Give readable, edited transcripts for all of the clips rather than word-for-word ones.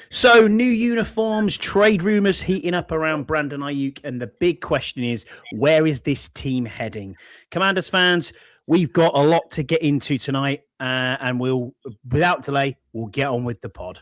So, new uniforms, trade rumors heating up around Brandon Aiyuk, and the big question is, where is this team heading? Commanders fans, we've got a lot to get into tonight, and without delay, we'll get on with the pod.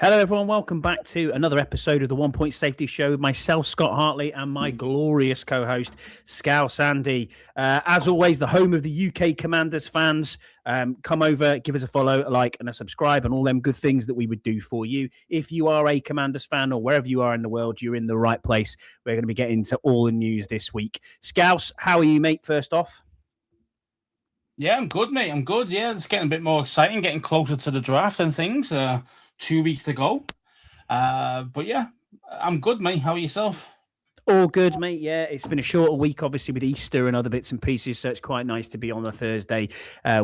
Hello, everyone. Welcome back to another episode of the 1 Point Safety Show with myself, Scott Hartley, and my glorious co-host, Scouse Sandy. As always, the home of the UK Commanders fans. Come over, give us a follow, a like, and a subscribe, and all them good things that we would do for you. If you are a Commanders fan or wherever you are in the world, you're in the right place. We're going to be getting to all the news this week. Scouse, how are you, mate, first off? Yeah, I'm good, mate. I'm good. Yeah, it's getting a bit more exciting, getting closer to the draft and things. 2 weeks to go. But yeah, I'm good, mate. How are yourself? All good, mate. Yeah, it's been a shorter week, obviously, with Easter and other bits and pieces. So it's quite nice to be on a Thursday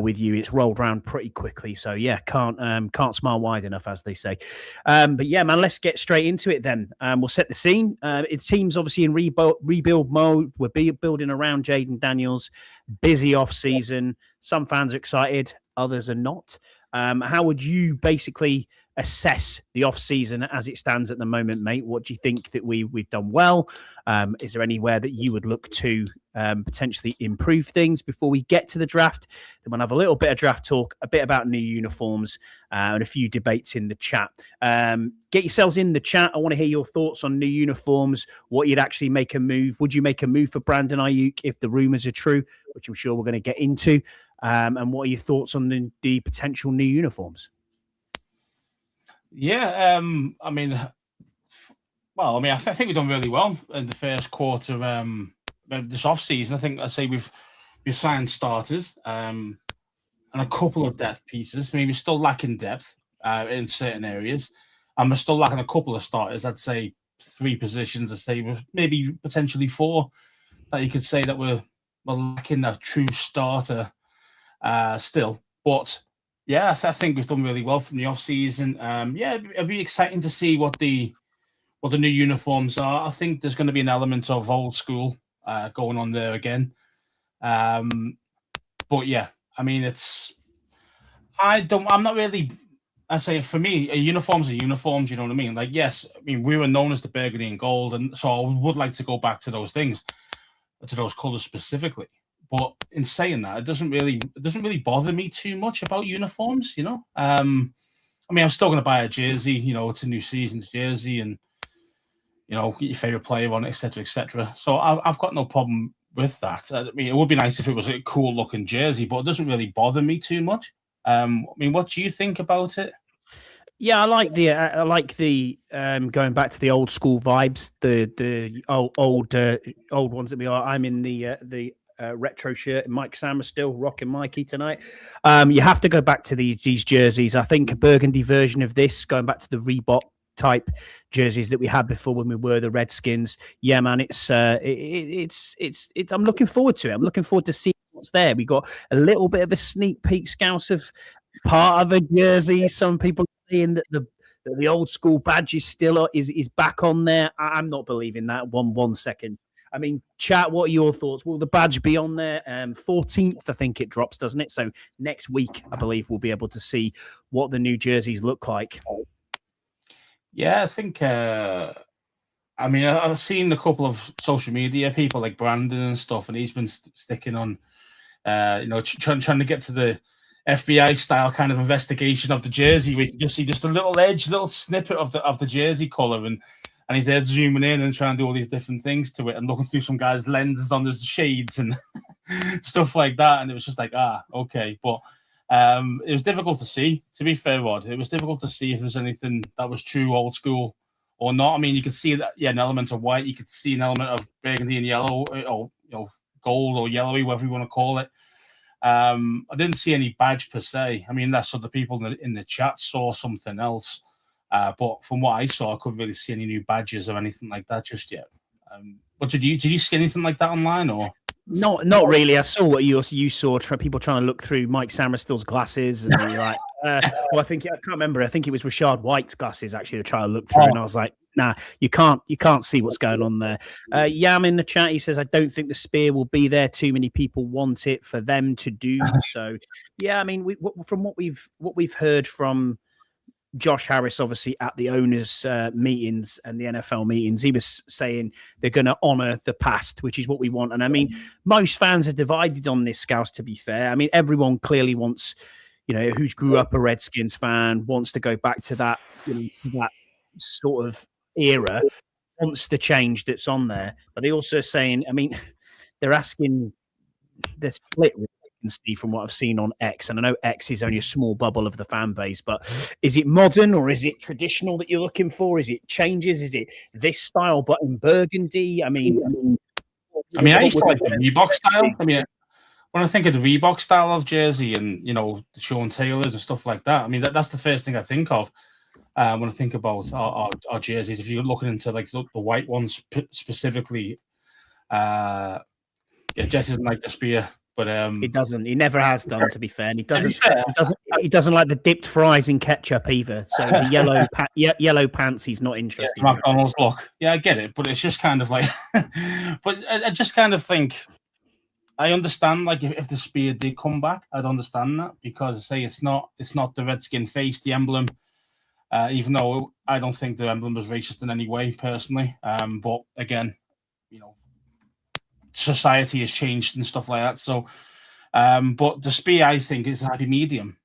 with you. It's rolled around pretty quickly. So yeah, can't smile wide enough, as they say. But yeah, man, let's get straight into it then. We'll set the scene. It seems obviously in rebuild mode. We're building around Jayden Daniels. Busy off season. Some fans are excited, others are not. How would you basically assess the off season as it stands at the moment, mate? What do you think that we've done well? Is there anywhere that you would look to potentially improve things before we get to the draft? Then we'll have a little bit of draft talk, a bit about new uniforms, and a few debates in the chat. Get yourselves in the chat. I want to hear your thoughts on new uniforms, what you'd actually make a move. Would you make a move for Brandon Aiyuk if the rumors are true, which I'm sure we're going to get into? And what are your thoughts on the potential new uniforms? Yeah, I think we've done really well in the first quarter this off season. I think we've signed starters and a couple of depth pieces. I mean, we're still lacking depth in certain areas, and we're still lacking a couple of starters. I'd say 3 positions. I'd say maybe potentially 4 that you could say that we're lacking a true starter still, but. Yeah, I think we've done really well from the off season. Yeah, it'll be exciting to see what the new uniforms are. I think there's going to be an element of old school going on there again. But yeah, I mean, I'm not really. I say for me, a uniform's a uniform. You know what I mean? Like, yes, I mean we were known as the burgundy and gold, and so I would like to go back to those things, to those colors specifically. But in saying that, it doesn't really bother me too much about uniforms, you know. I mean, I'm still going to buy a jersey, you know, it's a new season's jersey, and you know, get your favorite player on it, etc., etc. So I've got no problem with that. I mean, it would be nice if it was a cool looking jersey, but it doesn't really bother me too much. I mean, what do you think about it? Yeah, I like the going back to the old school vibes, the old ones that we are. I'm in the retro shirt. Mike Sam is still rocking Mikey tonight. You have to go back to these jerseys. I think a burgundy version of this, going back to the Reebok type jerseys that we had before when we were the Redskins. Yeah, man, it's I'm looking forward to it. I'm looking forward to seeing what's there. We got a little bit of a sneak peek, Scouse, of part of a jersey. Some people are saying that the old school badge is still is back on there. I'm not believing that one second. I mean, chat, what are your thoughts? Will the badge be on there? 14th, I think it drops, doesn't it? So next week, I believe we'll be able to see what the new jerseys look like. Yeah, I think, I mean, I've seen a couple of social media people like Brandon and stuff, and he's been sticking on, you know, trying to get to the FBI style kind of investigation of the jersey. We can just see just a little edge, little snippet of the jersey color, and he's there zooming in and trying to do all these different things to it and looking through some guy's lenses on his shades and stuff like that. And it was just like, okay. But it was difficult to see, to be fair, Rod. It was difficult to see if there's anything that was true old school or not. I mean, you could see that, yeah, an element of white. You could see an element of burgundy and yellow, or you know, gold or yellowy, whatever you want to call it. I didn't see any badge per se. I mean, that's other people in the chat saw something else. But from what I saw, I couldn't really see any new badges or anything like that just yet. But did you see anything like that online or? Not really. I saw what you saw. People trying to look through Mike Samerstill's glasses, and you're like, well, I can't remember. I think it was Rashad White's glasses actually to try to look through, and I was like, nah, you can't see what's going on there. Yam in the chat, he says, I don't think the spear will be there. Too many people want it for them to do so. Yeah, I mean, from what we've heard from Josh Harris, obviously at the owners' meetings and the NFL meetings, he was saying they're going to honour the past, which is what we want. And I mean, most fans are divided on this, Scouse, to be fair. I mean, everyone clearly wants, who's grew up a Redskins fan, wants to go back to that, that sort of era, wants the change that's on there. But they're also saying, I mean, they're asking the split see from what I've seen on X, and I know X is only a small bubble of the fan base, but is it modern or is it traditional that you're looking for? Is it changes? Is it this style but in burgundy? I mean, I used to like the Reebok style. I mean, when I think of the Reebok style of jersey and the Sean Taylors and stuff like that, I mean that's the first thing I think of when I think about our jerseys. If you're looking into like the white ones specifically, Jesse doesn't like the spear. But he doesn't. He never has done, to be fair. And he doesn't like the dipped fries in ketchup either. So the yellow pants, he's not interested. Yeah, McDonald's look. Yeah, I get it, but it's just kind of like. But I just kind of think I understand. Like if the spear did come back, I'd understand that because it's not the Redskin face, the emblem. Even though I don't think the emblem was racist in any way, personally. But again, society has changed and stuff like that. So, but the spear, I think, is a happy medium.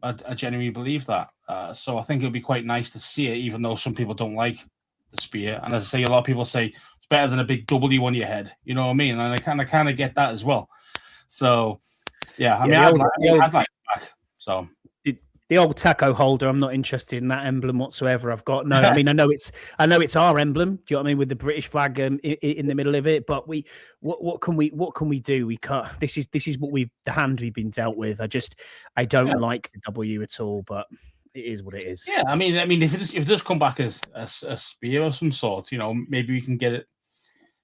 I genuinely believe that. So I think it would be quite nice to see it, even though some people don't like the spear. And as I say, a lot of people say it's better than a big W on your head. You know what I mean? And I kind of get that as well. So, yeah, I mean, I'd like it back. So. The old taco holder, I'm not interested in that emblem whatsoever. I've got no. I mean, I know it's our emblem. Do you know what I mean? With the British flag in the middle of it. But what can we do? We can't. This is the hand we've been dealt with. I don't like the W at all. But it is what it is. Yeah, I mean, if it does come back as a spear of some sort, maybe we can get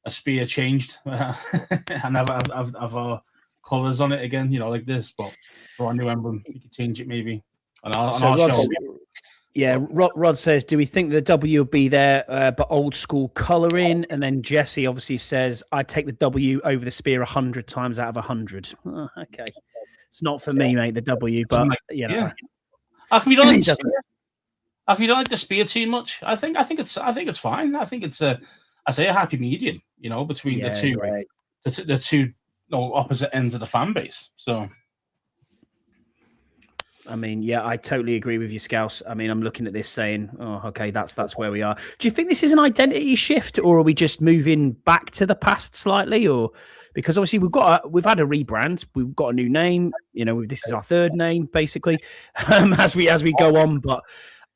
a spear changed and have our colours on it again. Like this, but for our new emblem, we could change it maybe. Rod says, do we think the W will be there, but old school colouring? And then Jesse obviously says, I'd take the W over the spear 100 times out of 100. Oh, okay. It's not for me, mate, the W, but How come you don't like the spear too much? I think it's fine. I think it's a happy medium, between the two opposite ends of the fan base. So I mean, yeah, I totally agree with you, Scouse. I mean, I'm looking at this saying, oh, okay, that's where we are. Do you think this is an identity shift, or are we just moving back to the past slightly? Or because obviously we've had a rebrand, we've got a new name. This is our third name basically as we go on, but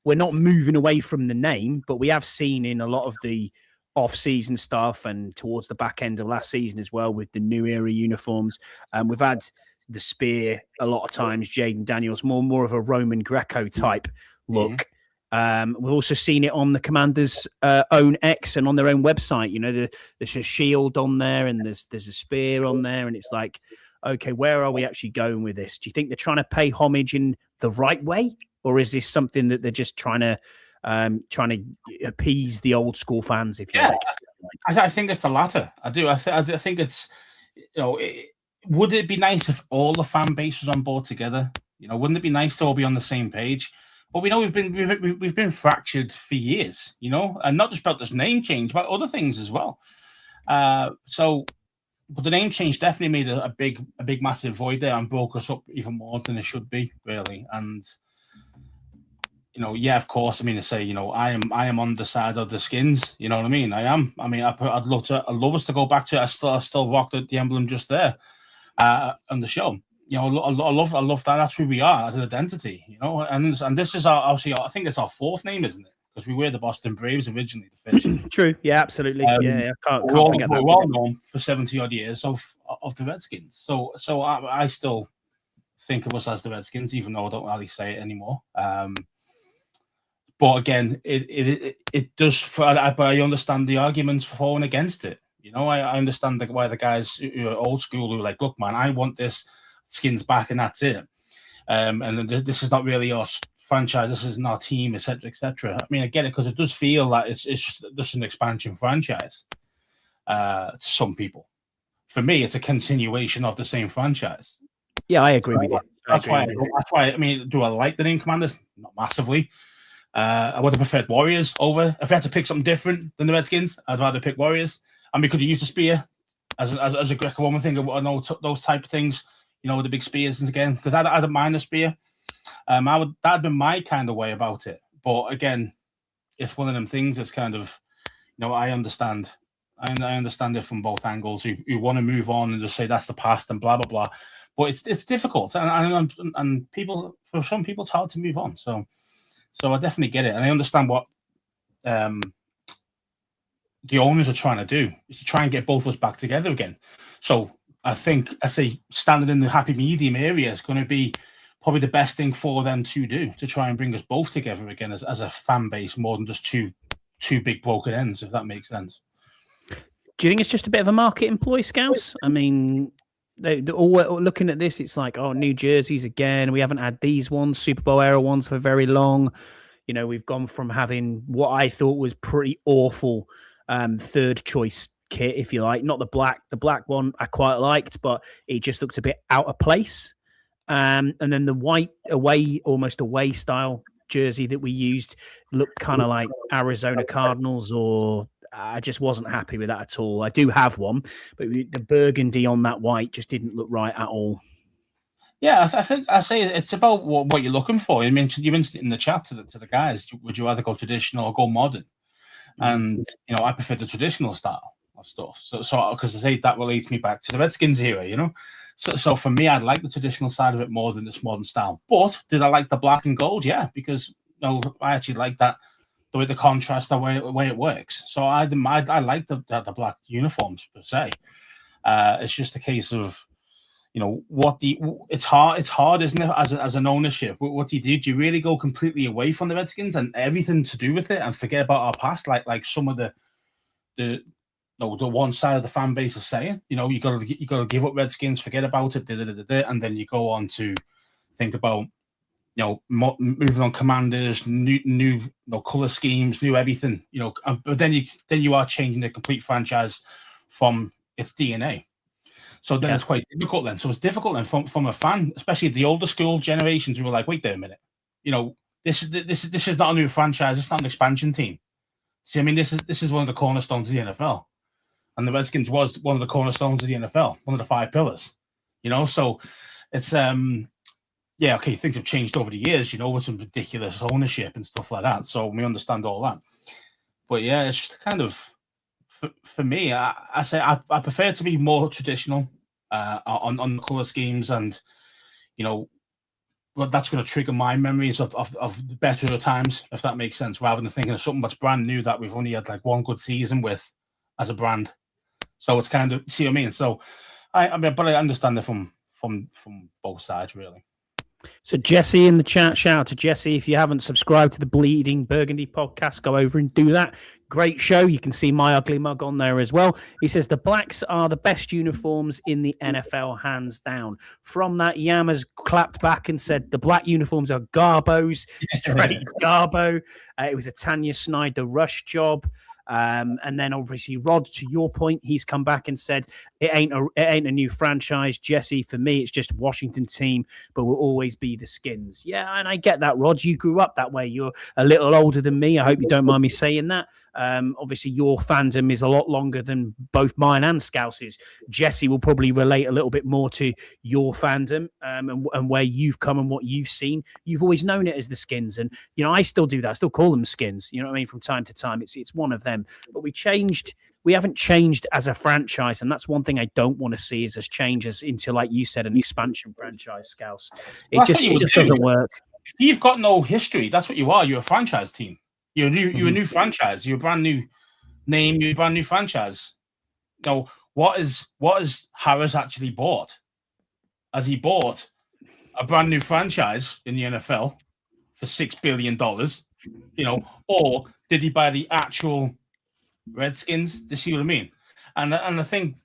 we're not moving away from the name. But we have seen in a lot of the off-season stuff and towards the back end of last season as well with the new era uniforms, we've had the spear a lot of times. Jayden Daniels more of a Roman Greco type look. We've also seen it on the Commanders' own X and on their own website. There's a shield on there and there's a spear on there, and it's like, okay, where are we actually going with this? Do you think they're trying to pay homage in the right way, or is this something that they're just trying to appease the old school fans? If you like, I think it's the latter. I do. I think it's would it be nice if all the fan base was on board together? Wouldn't it be nice to all be on the same page? But we know we've been fractured for years, and not just about this name change, but other things as well. But the name change definitely made a big massive void there and broke us up even more than it should be, really. And of course. I mean, to say, I am on the side of the Skins. You know what I mean? I am. I mean, I'd love us to go back to. I still rock the emblem just there. On the show, I love that. That's who we are as an identity, And this is I think it's our fourth name, isn't it? Because we were the Boston Braves originally. To finish. True. Yeah, absolutely. I can't forget that. We're all known for 70 odd years of the Redskins. So I still think of us as the Redskins, even though I don't really say it anymore. But again, it does. But I understand the arguments for and against it. I understand why the guys who are old school who are like, look, man, I want this skins back, and that's it. And this is not really our franchise. This isn't our team, etc., etc. I mean, I get it because it does feel like it's just an expansion franchise to some people. For me, it's a continuation of the same franchise. Yeah, I agree with you. That's why. I mean, do I like the name Commanders? Not massively. I would have preferred Warriors over. If I had to pick something different than the Redskins, I'd rather pick Warriors. And we could have used the spear as a Greco-Roman thing. I know those type of things. The big spears again, because I don't mind the spear. That'd been my kind of way about it. But again, it's one of them things. It's kind of, I understand. I understand it from both angles. You want to move on and just say that's the past and blah blah blah. But it's difficult, and people, for some people, it's hard to move on. So I definitely get it, and I understand what the owners are trying to do is to try and get both of us back together again. So I say standing in the happy medium area is going to be probably the best thing for them to do, to try and bring us both together again as a fan base, more than just two big broken ends, if that makes sense. Do you think it's just a bit of a market ploy, Scouts? I mean, they're all looking at this. It's like, oh, new jerseys again. We haven't had these ones, Super Bowl era ones, for very long. We've gone from having what I thought was pretty awful third choice kit, if you like. Not the black. The black one I quite liked, but it just looked a bit out of place. And then the white almost away style jersey that we used looked kind of like Arizona Cardinals, or I just wasn't happy with that at all. I do have one, but the burgundy on that white just didn't look right at all. Yeah, I say it's about what you're looking for. You mentioned it in the chat to the guys. Would you rather go traditional or go modern? And I prefer the traditional style of stuff. So because I say that relates me back to the Redskins era. So for me, I'd like the traditional side of it more than this modern style. But did I like the black and gold? Yeah, because I actually like that. The way the contrast, the way it works. So I like the black uniforms per se. It's just a case of, it's hard, isn't it? As an ownership, what do you do? Do you really go completely away from the Redskins and everything to do with it, and forget about our past, like some of the one side of the fan base is saying? You got to give up Redskins, forget about it, and then you go on to think about, moving on Commanders, new color schemes, new everything, but then you are changing the complete franchise from its DNA. So then it's quite difficult then. So it's difficult then from a fan, especially the older school generations who are like, wait there a minute, this is not a new franchise, it's not an expansion team. See, I mean, this is one of the cornerstones of the NFL, and the Redskins was one of the cornerstones of the NFL, one of the 5 pillars. So it's yeah, okay, things have changed over the years, with some ridiculous ownership and stuff like that. So we understand all that. But yeah, it's just kind of, for me, I say I prefer to be more traditional on the colour schemes, and, well, that's going to trigger my memories of the better times, if that makes sense, rather than thinking of something that's brand new that we've only had like one good season with as a brand. So it's kind of, see what I mean? So I mean, but I understand it from both sides, really. So Jesse in the chat, shout out to Jesse. If you haven't subscribed to the Bleeding Burgundy podcast, go over and do that. Great show. You can see my ugly mug on there as well. He says the blacks are the best uniforms in the NFL, hands down. From that, Yam has clapped back and said the black uniforms are Garbos, straight Garbo. It was a Tanya Snyder rush job. And then obviously Rod, to your point, he's come back and said it ain't a new franchise, Jesse. For me, it's just Washington team, but will always be the Skins. Yeah, and I get that, Rod. You grew up that way. You're a little older than me. I hope you don't mind me saying that. Obviously, your fandom is a lot longer than both mine and Scouse's. Jesse will probably relate a little bit more to your fandom and where you've come and what you've seen. You've always known it as the Skins, and I still do that. I still call them Skins. You know what I mean? From time to time, it's one of them. But we haven't changed as a franchise, and that's one thing I don't want to see is us change us into, like you said, an expansion franchise, Scouse. It just doesn't work. If you've got no history, that's what you are. You're a franchise team. You're a new franchise. You're a brand new name. You're a brand new franchise. What has Harris actually bought? Has he bought a brand new franchise in the NFL for $6 billion? or did he buy the actual Redskins? Do you see what I mean? And I think,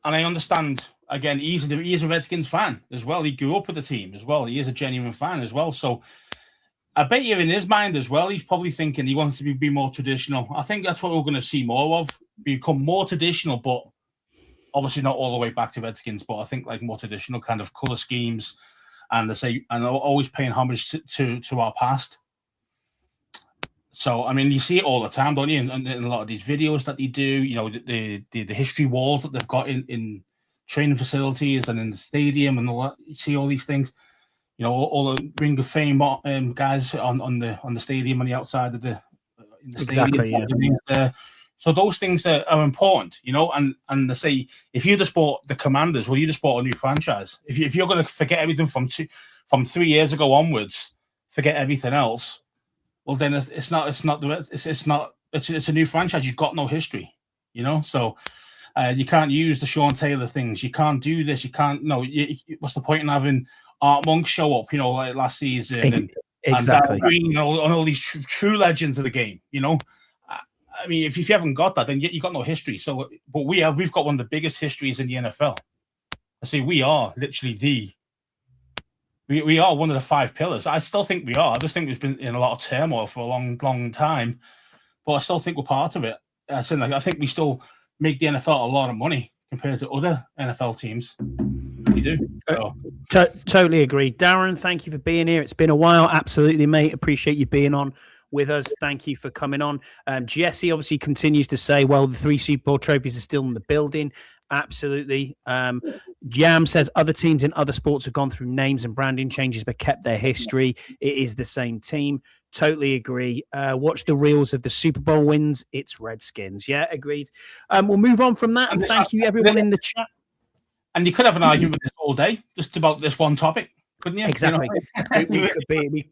and I understand, again, he's a Redskins fan as well. He grew up with the team as well. He is a genuine fan as well. So I bet you in his mind as well, he's probably thinking he wants to be more traditional. I think that's what we're going to see more of, become more traditional, but obviously not all the way back to Redskins, but I think like more traditional kind of color schemes, and always paying homage to our past. So, I mean, you see it all the time, don't you? In a lot of these videos that they do, the history walls that they've got in training facilities and in the stadium and all that. You see all these things, all the Ring of Fame guys on the stadium on the outside of the exactly, stadium. Yeah. So those things are important, and they say, if you just bought the Commanders, well, you just bought a new franchise. If you're going to forget everything from 3 years ago onwards, forget everything else, well, then it's a new franchise. You've got no history, So you can't use the Sean Taylor things. You can't do this. You can't. No. What's the point in having Art Monk show up? Like last season, exactly. And Green, and all these true legends of the game. I mean, if you haven't got that, then you got no history. So, but we've got one of the biggest histories in the NFL. I say we are literally we are one of the 5 pillars. I still think we are. I just think we've been in a lot of turmoil for a long, long time, but I still think we're part of it. I think we still make the NFL a lot of money compared to other NFL teams. We do. So. Totally agree. Darren, thank you for being here. It's been a while. Absolutely, mate. Appreciate you being on with us. Thank you for coming on. Jesse obviously continues to say, well, the 3 Super Bowl trophies are still in the building. Absolutely. Jam says other teams in other sports have gone through names and branding changes but kept their history. It is the same team. Totally agree. Watch the reels of the Super Bowl wins. It's Redskins. Yeah, agreed. We'll move on from that. And thank you, everyone in the chat. And you could have an argument with this all day, just about this one topic. Couldn't you? Exactly.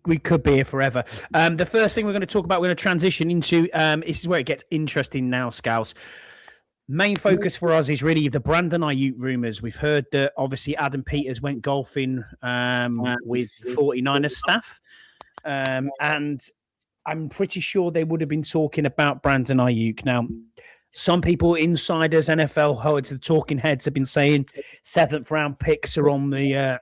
We could be here forever. The first thing we're going to talk about, we're going to transition into, this is where it gets interesting now, Scouts. Main focus for us is really the Brandon Aiyuk rumors. We've heard that obviously Adam Peters went golfing with 49ers staff. And I'm pretty sure they would have been talking about Brandon Aiyuk. Now, some people, insiders, NFL heads, the talking heads have been saying 7th round picks are on the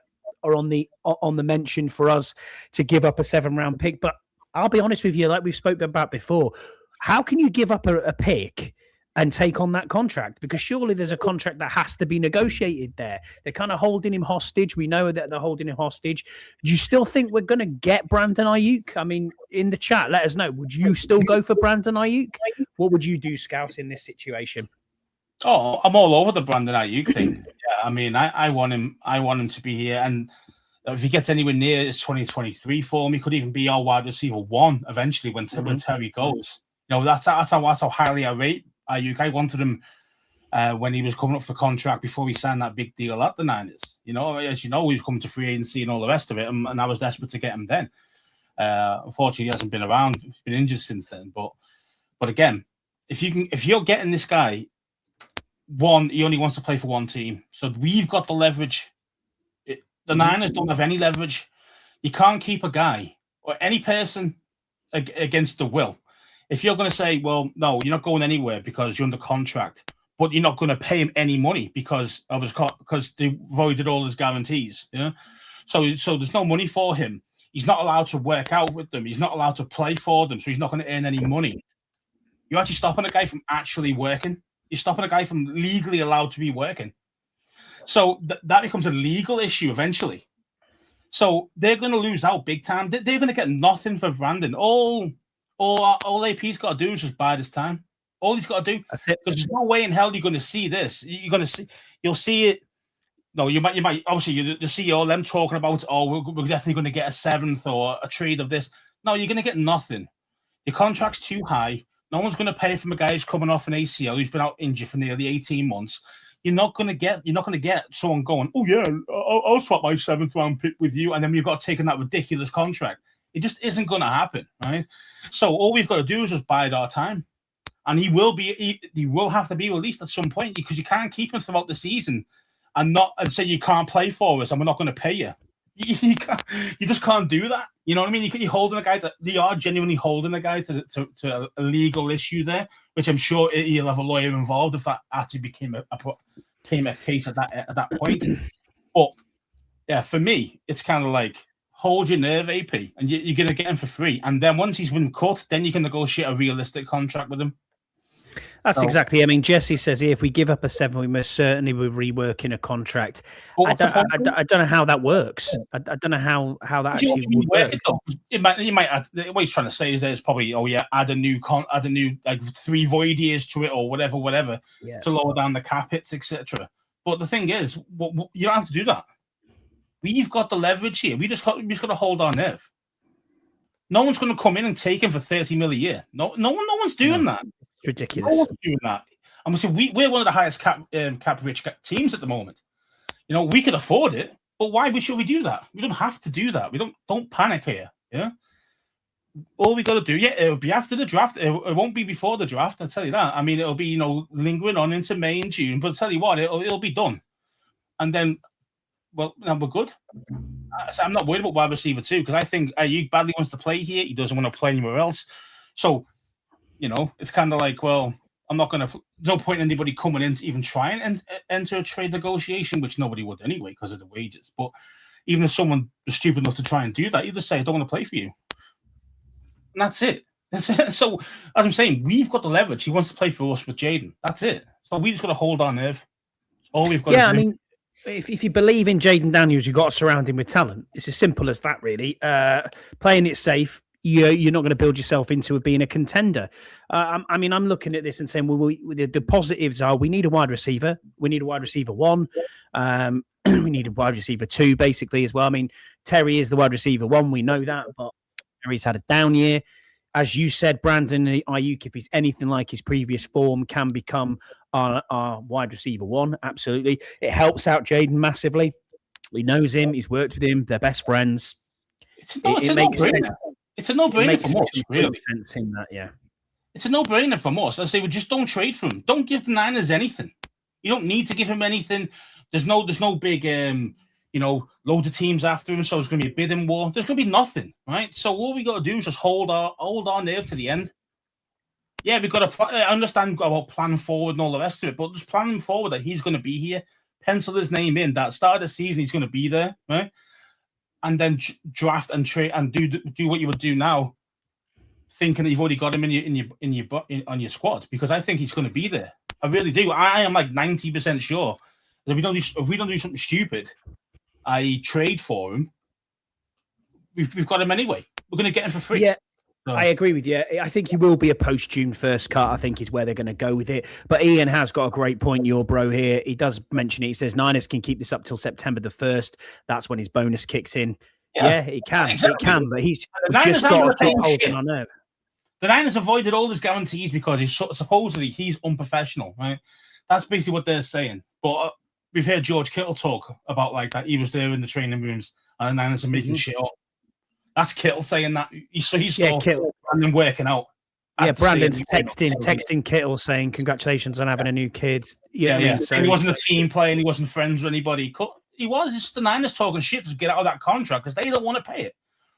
mention for us to give up a 7th round pick. But I'll be honest with you, like we've spoken about before, how can you give up a pick and take on that contract? Because surely there's a contract that has to be negotiated there. They're kind of holding him hostage. We know that they're holding him hostage. Do you still think we're going to get Brandon Aiyuk? I mean, in the chat, let us know. Would you still go for Brandon Aiyuk? What would you do, Scouts, in this situation? Oh, I'm all over the Brandon Aiyuk thing. Yeah, I mean, I want him to be here. And if he gets anywhere near his 2023 form, he could even be our wide receiver 1 eventually when Terry goes. That's how highly I rate Aiyuk. I wanted him when he was coming up for contract before he signed that big deal at the Niners. As you know, he was coming to free agency and all the rest of it, and I was desperate to get him then. Unfortunately, he hasn't been around. He's been injured since then. But again, if you're getting this guy, he only wants to play for one team, so we've got the leverage. The Niners don't have any leverage. You can't keep a guy or any person against the will. If you're going to say, well, no, you're not going anywhere because you're under contract, but you're not going to pay him any money because they voided all his guarantees. Yeah. So there's no money for him. He's not allowed to work out with them. He's not allowed to play for them. So he's not going to earn any money. You're actually stopping a guy from actually working. You're stopping a guy from legally allowed to be working. So that becomes a legal issue eventually. So they're going to lose out big time. They're going to get nothing for Brandon. All AP's got to do is just buy this time. All he's got to do. That's it. Because there's no way in hell you're going to see this. You'll see it. No, you might obviously you see all them talking about, we're definitely going to get a 7th or a trade of this. No, you're going to get nothing. Your contract's too high. No one's going to pay for a guy who's coming off an ACL who's been out injured for nearly 18 months. You're not going to get someone going, oh yeah, I'll swap my 7th round pick with you, and then you've got to take in that ridiculous contract. It just isn't going to happen, right? So all we've got to do is just bide our time, and he will have to be released at some point because you can't keep him throughout the season and say you can't play for us and we're not going to pay you. You just can't do that. You know what I mean? You're holding a guy. You are genuinely holding a guy to a legal issue there, which I'm sure he'll have a lawyer involved if that actually became a case at that point. But yeah, for me, it's kind of like hold your nerve, AP, and you're going to get him for free. And then once he's been cut, then you can negotiate a realistic contract with him. That's exactly. I mean, Jesse says here, if we give up a 7, we most certainly will rework in a contract. I don't know how that works. I don't know how that actually would work. You might add, what he's trying to say is there's probably add a new like 3 void years to it or whatever to lower down the cap hits, etc. But the thing is, you don't have to do that. We've got the leverage here. We just got to hold our nerve. No one's going to come in and take him for 30 mil a year. No one's doing that. It's ridiculous. No one's doing that. And we're one of the highest cap rich teams at the moment. You know, we could afford it, but why should we do that? We don't have to do that. We don't panic here. Yeah. All we got to do, it'll be after the draft. It won't be before the draft. I'll tell you that. I mean, it'll be lingering on into May and June. But I'll tell you what, it'll be done. And then, well, now we're good. I'm not worried about wide receiver too because I think Aiyuk badly wants to play here. He doesn't want to play anywhere else. So, it's kind of like, well, I'm not going to. No point in anybody coming in to even try and enter a trade negotiation, which nobody would anyway because of the wages. But even if someone was stupid enough to try and do that, you just say, I don't want to play for you. And that's it. So, as I'm saying, we've got the leverage. He wants to play for us with Jayden. That's it. So we just got to hold our nerve. That's all we've got to do. I mean, if you believe in Jayden Daniels, you've got to surround him with talent. It's as simple as that, really. Playing it safe, you're not going to build yourself into being a contender. I mean, I'm looking at this and saying, well, the positives are we need a wide receiver. We need a wide receiver 1. We need a wide receiver 2, basically, as well. I mean, Terry is the wide receiver 1. We know that, but Terry's had a down year. As you said, Brandon Aiyuk, if he's anything like his previous form, can become our wide receiver 1. Absolutely. It helps out Jayden massively. He knows him. He's worked with him. They're best friends. It makes sense. It's a no-brainer for us, really. Sense in that, yeah. It's a no-brainer for us. I say, well, just don't trade for him. Don't give the Niners anything. You don't need to give him anything. There's no big, loads of teams after him, so there's going to be a bidding war. There's going to be nothing, right? So all we got to do is just hold our nerve to the end. Yeah, we've got to understand about plan forward and all the rest of it, but just plan him forward that he's going to be here. Pencil his name in. That start of the season, he's going to be there, right? And then draft and trade and do what you would do now, thinking that you've already got him on your squad, because I think he's going to be there. I really do. I am like 90% sure that if we don't do something stupid, I trade for him, we've got him anyway. We're going to get him for free. Yeah. I agree with you. I think he will be a post-June first cut, I think is where they're going to go with it. But Ian has got a great point, your bro here. He does mention it. He says Niners can keep this up till September the 1st. That's when his bonus kicks in. Yeah, it can. Exactly. It can, but he's just got to keep holding on nerve. The Niners avoided all his guarantees because supposedly he's unprofessional, right? That's basically what they're saying. But we've heard George Kittle talk about like that. He was there in the training rooms and the Niners are making shit up. That's Kittle saying that. He's Kittle and then working out. Yeah, Brandon's texting Kittle saying congratulations on having a new kid. So he wasn't a team player and he wasn't friends with anybody. He was. It's the Niners talking shit to get out of that contract because they don't want to pay it.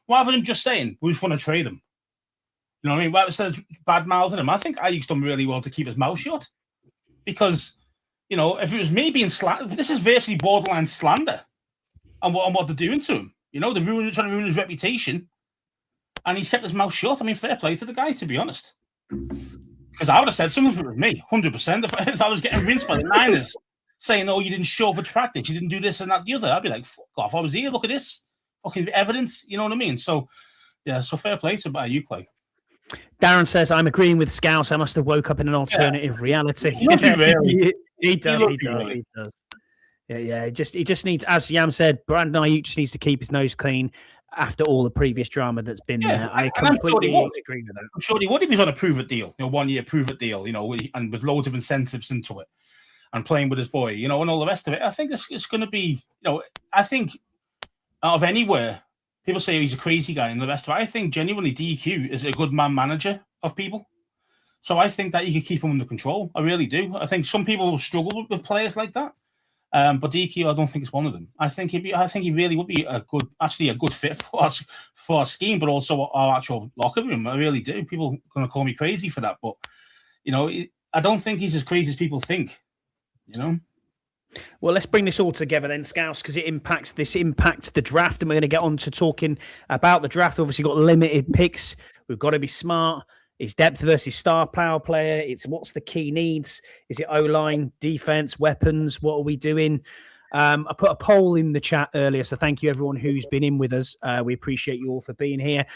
Rather than just saying, we just want to trade him. You know what I mean? Well, instead of bad-mouthing him, I think Aiyuk's done really well to keep his mouth shut. Because, if it was me being slandered, this is virtually borderline slander on what they're doing to him. They're trying to ruin his reputation, and he's kept his mouth shut. I mean, fair play to the guy, to be honest. Because I would have said something for me, 100%. If I was getting rinsed by the Niners, saying, "Oh, you didn't show for practice, you didn't do this and that, the other," I'd be like, "Fuck off! I was here. Look at this, fucking evidence." You know what I mean? So, yeah. So fair play to Aiyuk, like. Darren says, "I'm agreeing with Scouse. I must have woke up in an alternative reality." He does. Yeah. He just needs, as Yam said, Brandon Aiyuk just needs to keep his nose clean after all the previous drama that's been there. I completely agree with that. I'm sure he would if he's on a prove-it deal, 1 year prove-it deal, and with loads of incentives into it, and playing with his boy, and all the rest of it. I think it's going to be, I think out of anywhere, people say he's a crazy guy and the rest of it. I think genuinely DQ is a good man manager of people. So I think that you could keep him under control. I really do. I think some people will struggle with players like that. But DQ, I don't think it's one of them. I think he really would be a good fit for us, for our scheme, but also our actual locker room. I really do. People are going to call me crazy for that, but I don't think he's as crazy as people think. Well, let's bring this all together then, Scouse, because it impacts the draft, and we're going to get on to talking about the draft. Obviously, got limited picks. We've got to be smart. It's depth versus star power player. It's what's the key needs. Is it O-line, defense, weapons? What are we doing? I put a poll in the chat earlier, so thank you everyone who's been in with us. We appreciate you all for being here.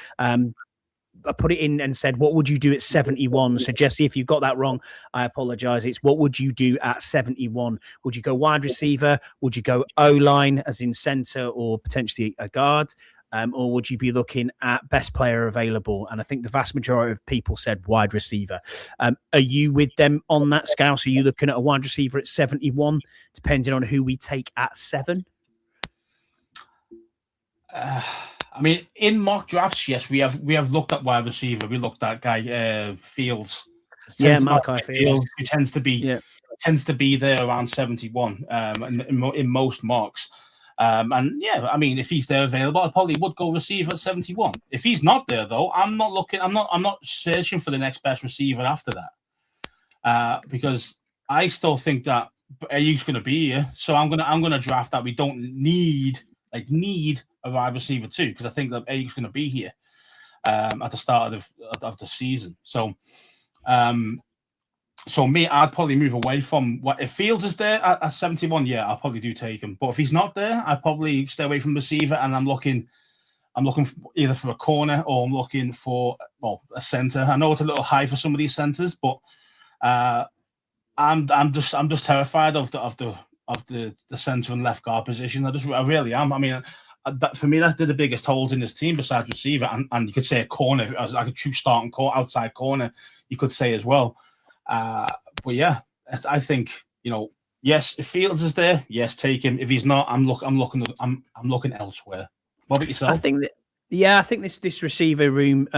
I put it in and said, what would you do at 71? So, Jesse, if you've got that wrong, I apologize. It's what would you do at 71? Would you go wide receiver? Would you go O-line, as in center, or potentially a guard? Or would you be looking at best player available? And I think the vast majority of people said wide receiver. Are you with them on that, Scouse? Are you looking at a wide receiver at 71, depending on who we take at 7? I mean, in mock drafts, yes, we have looked at wide receiver. We looked at guy Fields. Yeah, Malachi Fields, who tends to be there around 71 in most mocks. And yeah, I mean, if he's there available, I probably would go receiver at 71. If he's not there, though, I'm not searching for the next best receiver after that, because I still think that Aiyuk's going to be here. So I'm gonna draft that. We don't need a wide receiver too, because I think that Aiyuk's going to be here at the start of the season. So me, I'd probably move away from what if Fields is there at 71. Yeah, I'll probably do take him. But if he's not there, I'd probably stay away from receiver, and I'm looking either for a corner or I'm looking for a center. I know it's a little high for some of these centers, but I'm just terrified of the center and left guard position. I really am. I mean, for me, that's the biggest holes in this team besides receiver, and you could say a corner, as like a true starting outside corner, you could say as well. But yeah, I think yes, if Fields is there, yes, take him. If he's not, I'm looking elsewhere. What about yourself? I think this receiver room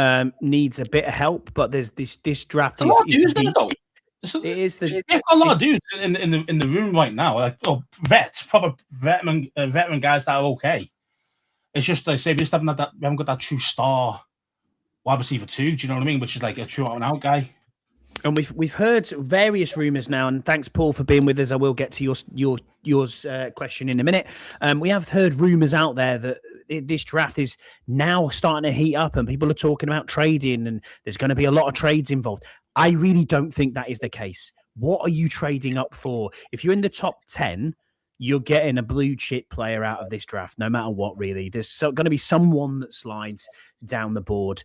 needs a bit of help, but there's this draft is deep. It is. We've got a lot of dudes in the room right now, like proper veteran guys that are okay. It's just like say we haven't got that true star wide receiver too. Do you know what I mean? Which is like a true out and out guy. And we've heard various rumors now, and thanks, Paul, for being with us. I will get to yours question in a minute. We have heard rumors out there that this draft is now starting to heat up, and people are talking about trading, and there's going to be a lot of trades involved. I really don't think that is the case. What are you trading up for? If you're in the top 10, you're getting a blue chip player out of this draft, no matter what, really. There's going to be someone that slides down the board.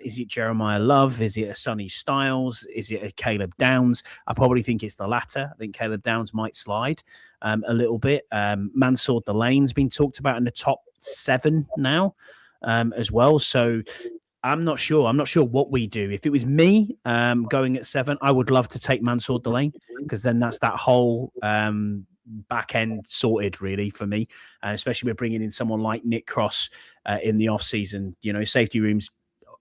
Is it Jeremiah Love? Is it a Sonny Styles? Is it a Caleb Downs? I probably think it's the latter. I think Caleb Downs might slide a little bit. Mansour Delane's been talked about in the top 7 now as well. So I'm not sure. I'm not sure what we do. If it was me going at 7, I would love to take Mansour Delane, because then that's that whole back end sorted, really, for me. Especially with bringing in someone like Nick Cross in the offseason. Safety room's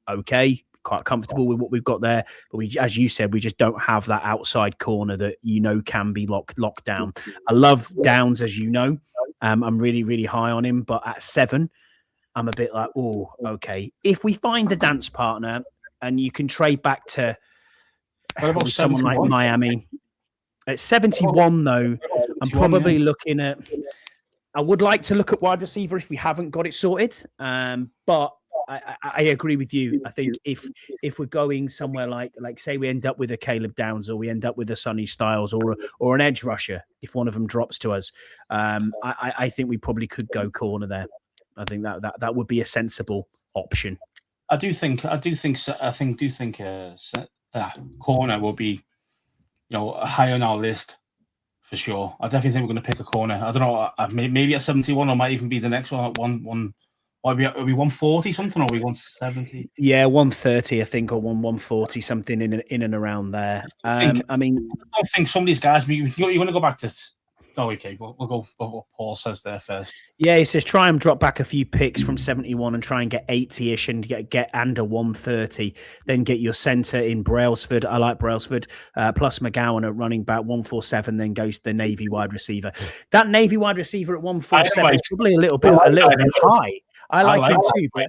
okay, quite comfortable with what we've got there. But we, as you said, we just don't have that outside corner that can be locked down. I love Downs, as you know. I'm really, really high on him. But at 7, I'm a bit like, oh, okay. If we find a dance partner and you can trade back to someone like Miami. At 71, though, I'm probably looking at... I would like to look at wide receiver if we haven't got it sorted. But I agree with you. I think if we're going somewhere like say we end up with a Caleb Downs, or we end up with a Sonny Styles, or an edge rusher, if one of them drops to us, I think we probably could go corner there. I think that would be a sensible option. I do think corner will be, high on our list for sure. I definitely think we're going to pick a corner. I don't know, maybe at 71, or might even be the next one at one. Are we 140 something, or are we 170? Yeah, 130, I think, or 140 something in and around there. I don't think some of these guys. You're going to go back to Oh, okay. We'll go what Paul says there first. Yeah, he says try and drop back a few picks from 71 and try and get 80-ish and get under 130. Then get your centre in Brailsford. I like Brailsford. Plus McGowan at running back 147. Then goes to the Navy wide receiver. That Navy wide receiver at 147 is probably a little bit high. I like him too, but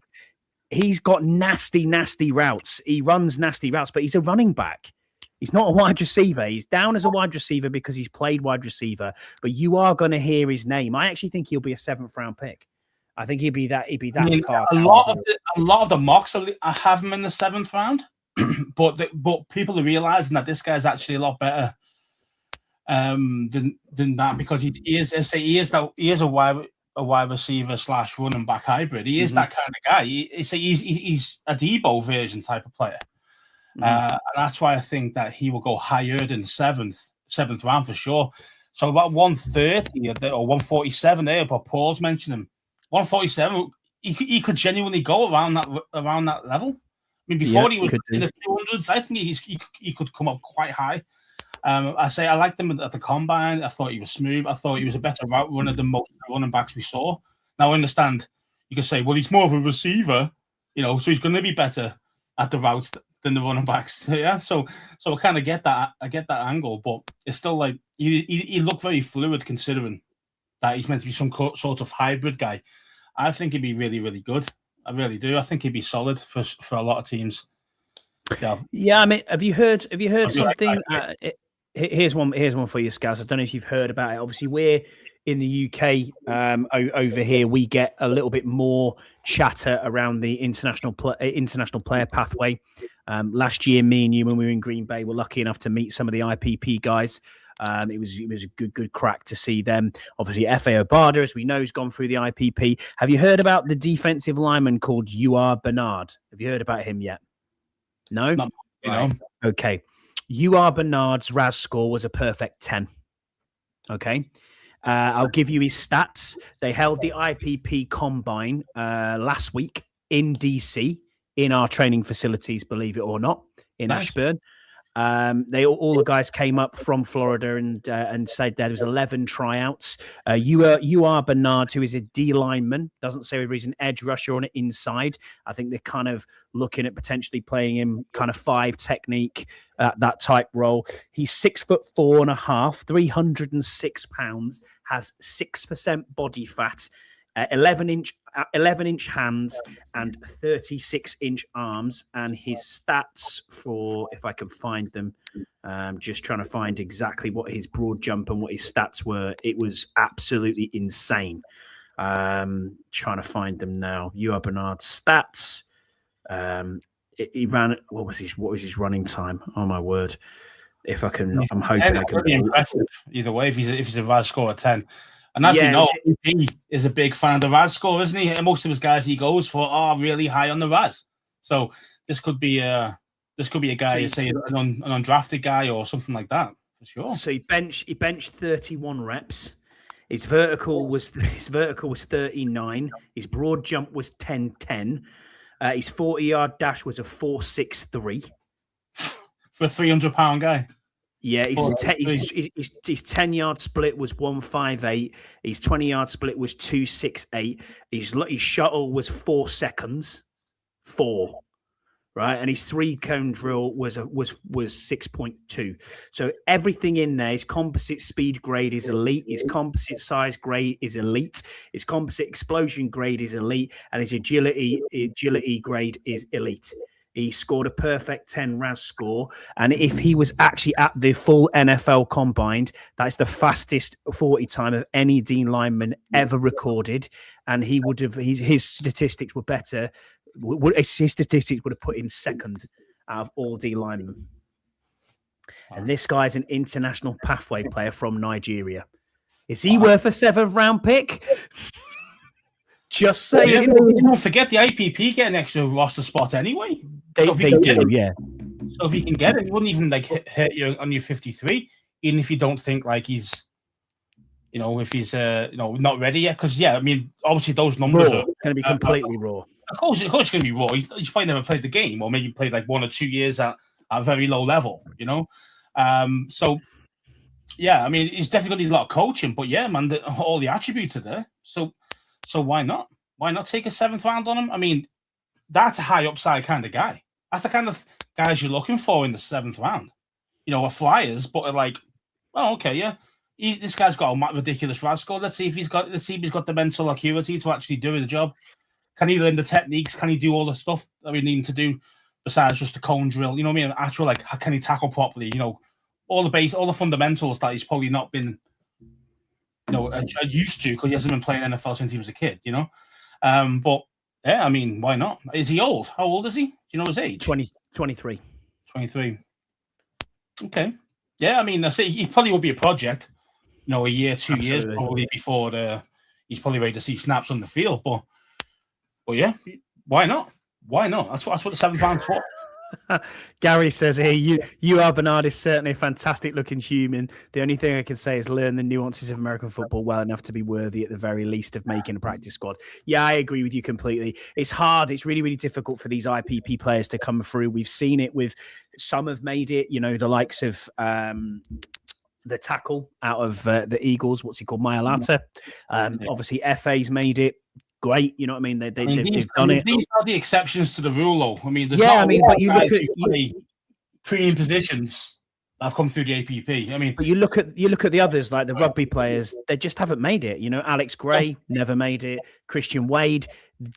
he's got nasty routes. He runs nasty routes, but he's a running back. He's not a wide receiver. He's down as a wide receiver because he's played wide receiver, but you are going to hear his name. I actually think he'll be a 7th round pick. I think he'd be that far. A lot of the mocks I have him in the 7th round, but people are realizing that this guy's actually a lot better than that, because he is a wide receiver / running back hybrid. He is that kind of guy. He's a Debo version type of player. And that's why I think that he will go higher than 7th round for sure. So about 130 or 147 there, but Paul's mentioned him. 147, he could genuinely go around that level. I mean, before he was in the 200s, I think he could come up quite high. I liked him at the combine. I thought he was smooth. I thought he was a better route runner than most running backs we saw. Now I understand you could say, well, he's more of a receiver, so he's going to be better at the routes than the running backs. Yeah, so I kind of get that. I get that angle, but it's still like he looked very fluid considering that he's meant to be some sort of hybrid guy. I think he'd be really, really good. I really do. I think he'd be solid for a lot of teams. Yeah. I mean, have you heard something? Here's one for you, Scaz. I don't know if you've heard about it. Obviously, we're in the UK over here. We get a little bit more chatter around the international player pathway. Last year, me and you, when we were in Green Bay, were lucky enough to meet some of the IPP guys. It was a good crack to see them. Obviously, F.A. Obada, as we know, has gone through the IPP. Have you heard about the defensive lineman called UR Bernard? Have you heard about him yet? No? Right. Okay. UR Bernard's RAS score was a perfect 10. Okay. I'll give you his stats. They held the IPP combine last week in DC, in our training facilities, believe it or not, in Ashburn. All the guys came up from Florida and said there was 11 tryouts. UR Bernard, who is a D lineman, doesn't say whether he's an edge rusher or an inside. I think they're kind of looking at potentially playing him kind of 5 technique, that type role. He's 6'4.5", 306 pounds, has 6% body fat, 11-inch hands and 36-inch arms. And his stats for, if I can find them, just trying to find exactly what his broad jump and what his stats were. It was absolutely insane. Trying to find them now. UR Bernard's stats. He ran. What was his running time? Oh my word! If I can, I'm hoping I can. Really impressive. Either way, if he's a RAS score of 10. And as you know, he is a big fan of the RAS score, isn't he? And most of his guys he goes for are really high on the RAS. So this could be a guy, say an undrafted guy or something like that, for sure. So he benched 31 reps. His vertical was 39. His broad jump was 10-10. His 40-yard dash was a 4.63 for a 300-pound guy. Yeah, his 10-yard split was 1.58. His 20-yard split was 2.68. His shuttle was 4 seconds, 4, right? And his 3-cone drill was 6.2. So everything in there, his composite speed grade is elite. His composite size grade is elite. His composite explosion grade is elite, and his agility grade is elite. He scored a perfect 10 RAS score. And if he was actually at the full NFL combined, that's the fastest 40 time of any D lineman ever recorded. And he would have, his statistics were better. His statistics would have put him second out of all D linemen. And this guy's an international pathway player from Nigeria. Is he worth a 7th round pick? Just saying. Don't forget the IPP get an extra roster spot anyway. They do, yeah. So if he can get it, he wouldn't even hurt you on your 53, even if you don't think like he's, if he's not ready yet. Because I mean, obviously those numbers are going to be completely raw. Of course, it's going to be raw. He's probably never played the game, or maybe played like 1 or 2 years at a very low level. So Yeah, I mean, he's definitely got a lot of coaching, but yeah, man, all the attributes are there. So why not? Why not take a 7th round on him? I mean, that's a high upside kind of guy. That's the kind of guys you're looking for in the 7th round. You know, a flyers, but are like, oh, okay, yeah. This guy's got a ridiculous RAS score. Let's see if he's got the mental acuity to actually do the job. Can he learn the techniques? Can he do all the stuff that we need him to do besides just a cone drill? You know what I mean? Actual, like, can he tackle properly? You know, all the fundamentals that he's probably not been, you know, used to because he hasn't been playing NFL since he was a kid. You know, but yeah, I mean, why not? Is he old? How old is he? Do you know his age? 23. 23. Okay. Yeah, I mean, I say he probably will be a project. You know, a year, 2 years probably before he's probably ready to see snaps on the field. But yeah, why not? Why not? That's what the 7th round's for. Gary says here, you are Bernard is certainly a fantastic looking human. The only thing I can say is learn the nuances of American football well enough to be worthy at the very least of making a practice squad. Yeah, I agree with you completely. It's hard. It's really, really difficult for these IPP players to come through. We've seen it with some have made it, you know, the likes of the tackle out of the Eagles. What's he called? Mayalata. Obviously, FA's made it. Great, you know what I mean? They've done it. These are the exceptions to the rule, though. I mean, there's but you look at premium positions that have come through the APP. I mean, but you look at the others, like the rugby players, they just haven't made it. You know, Alex Gray never made it. Christian Wade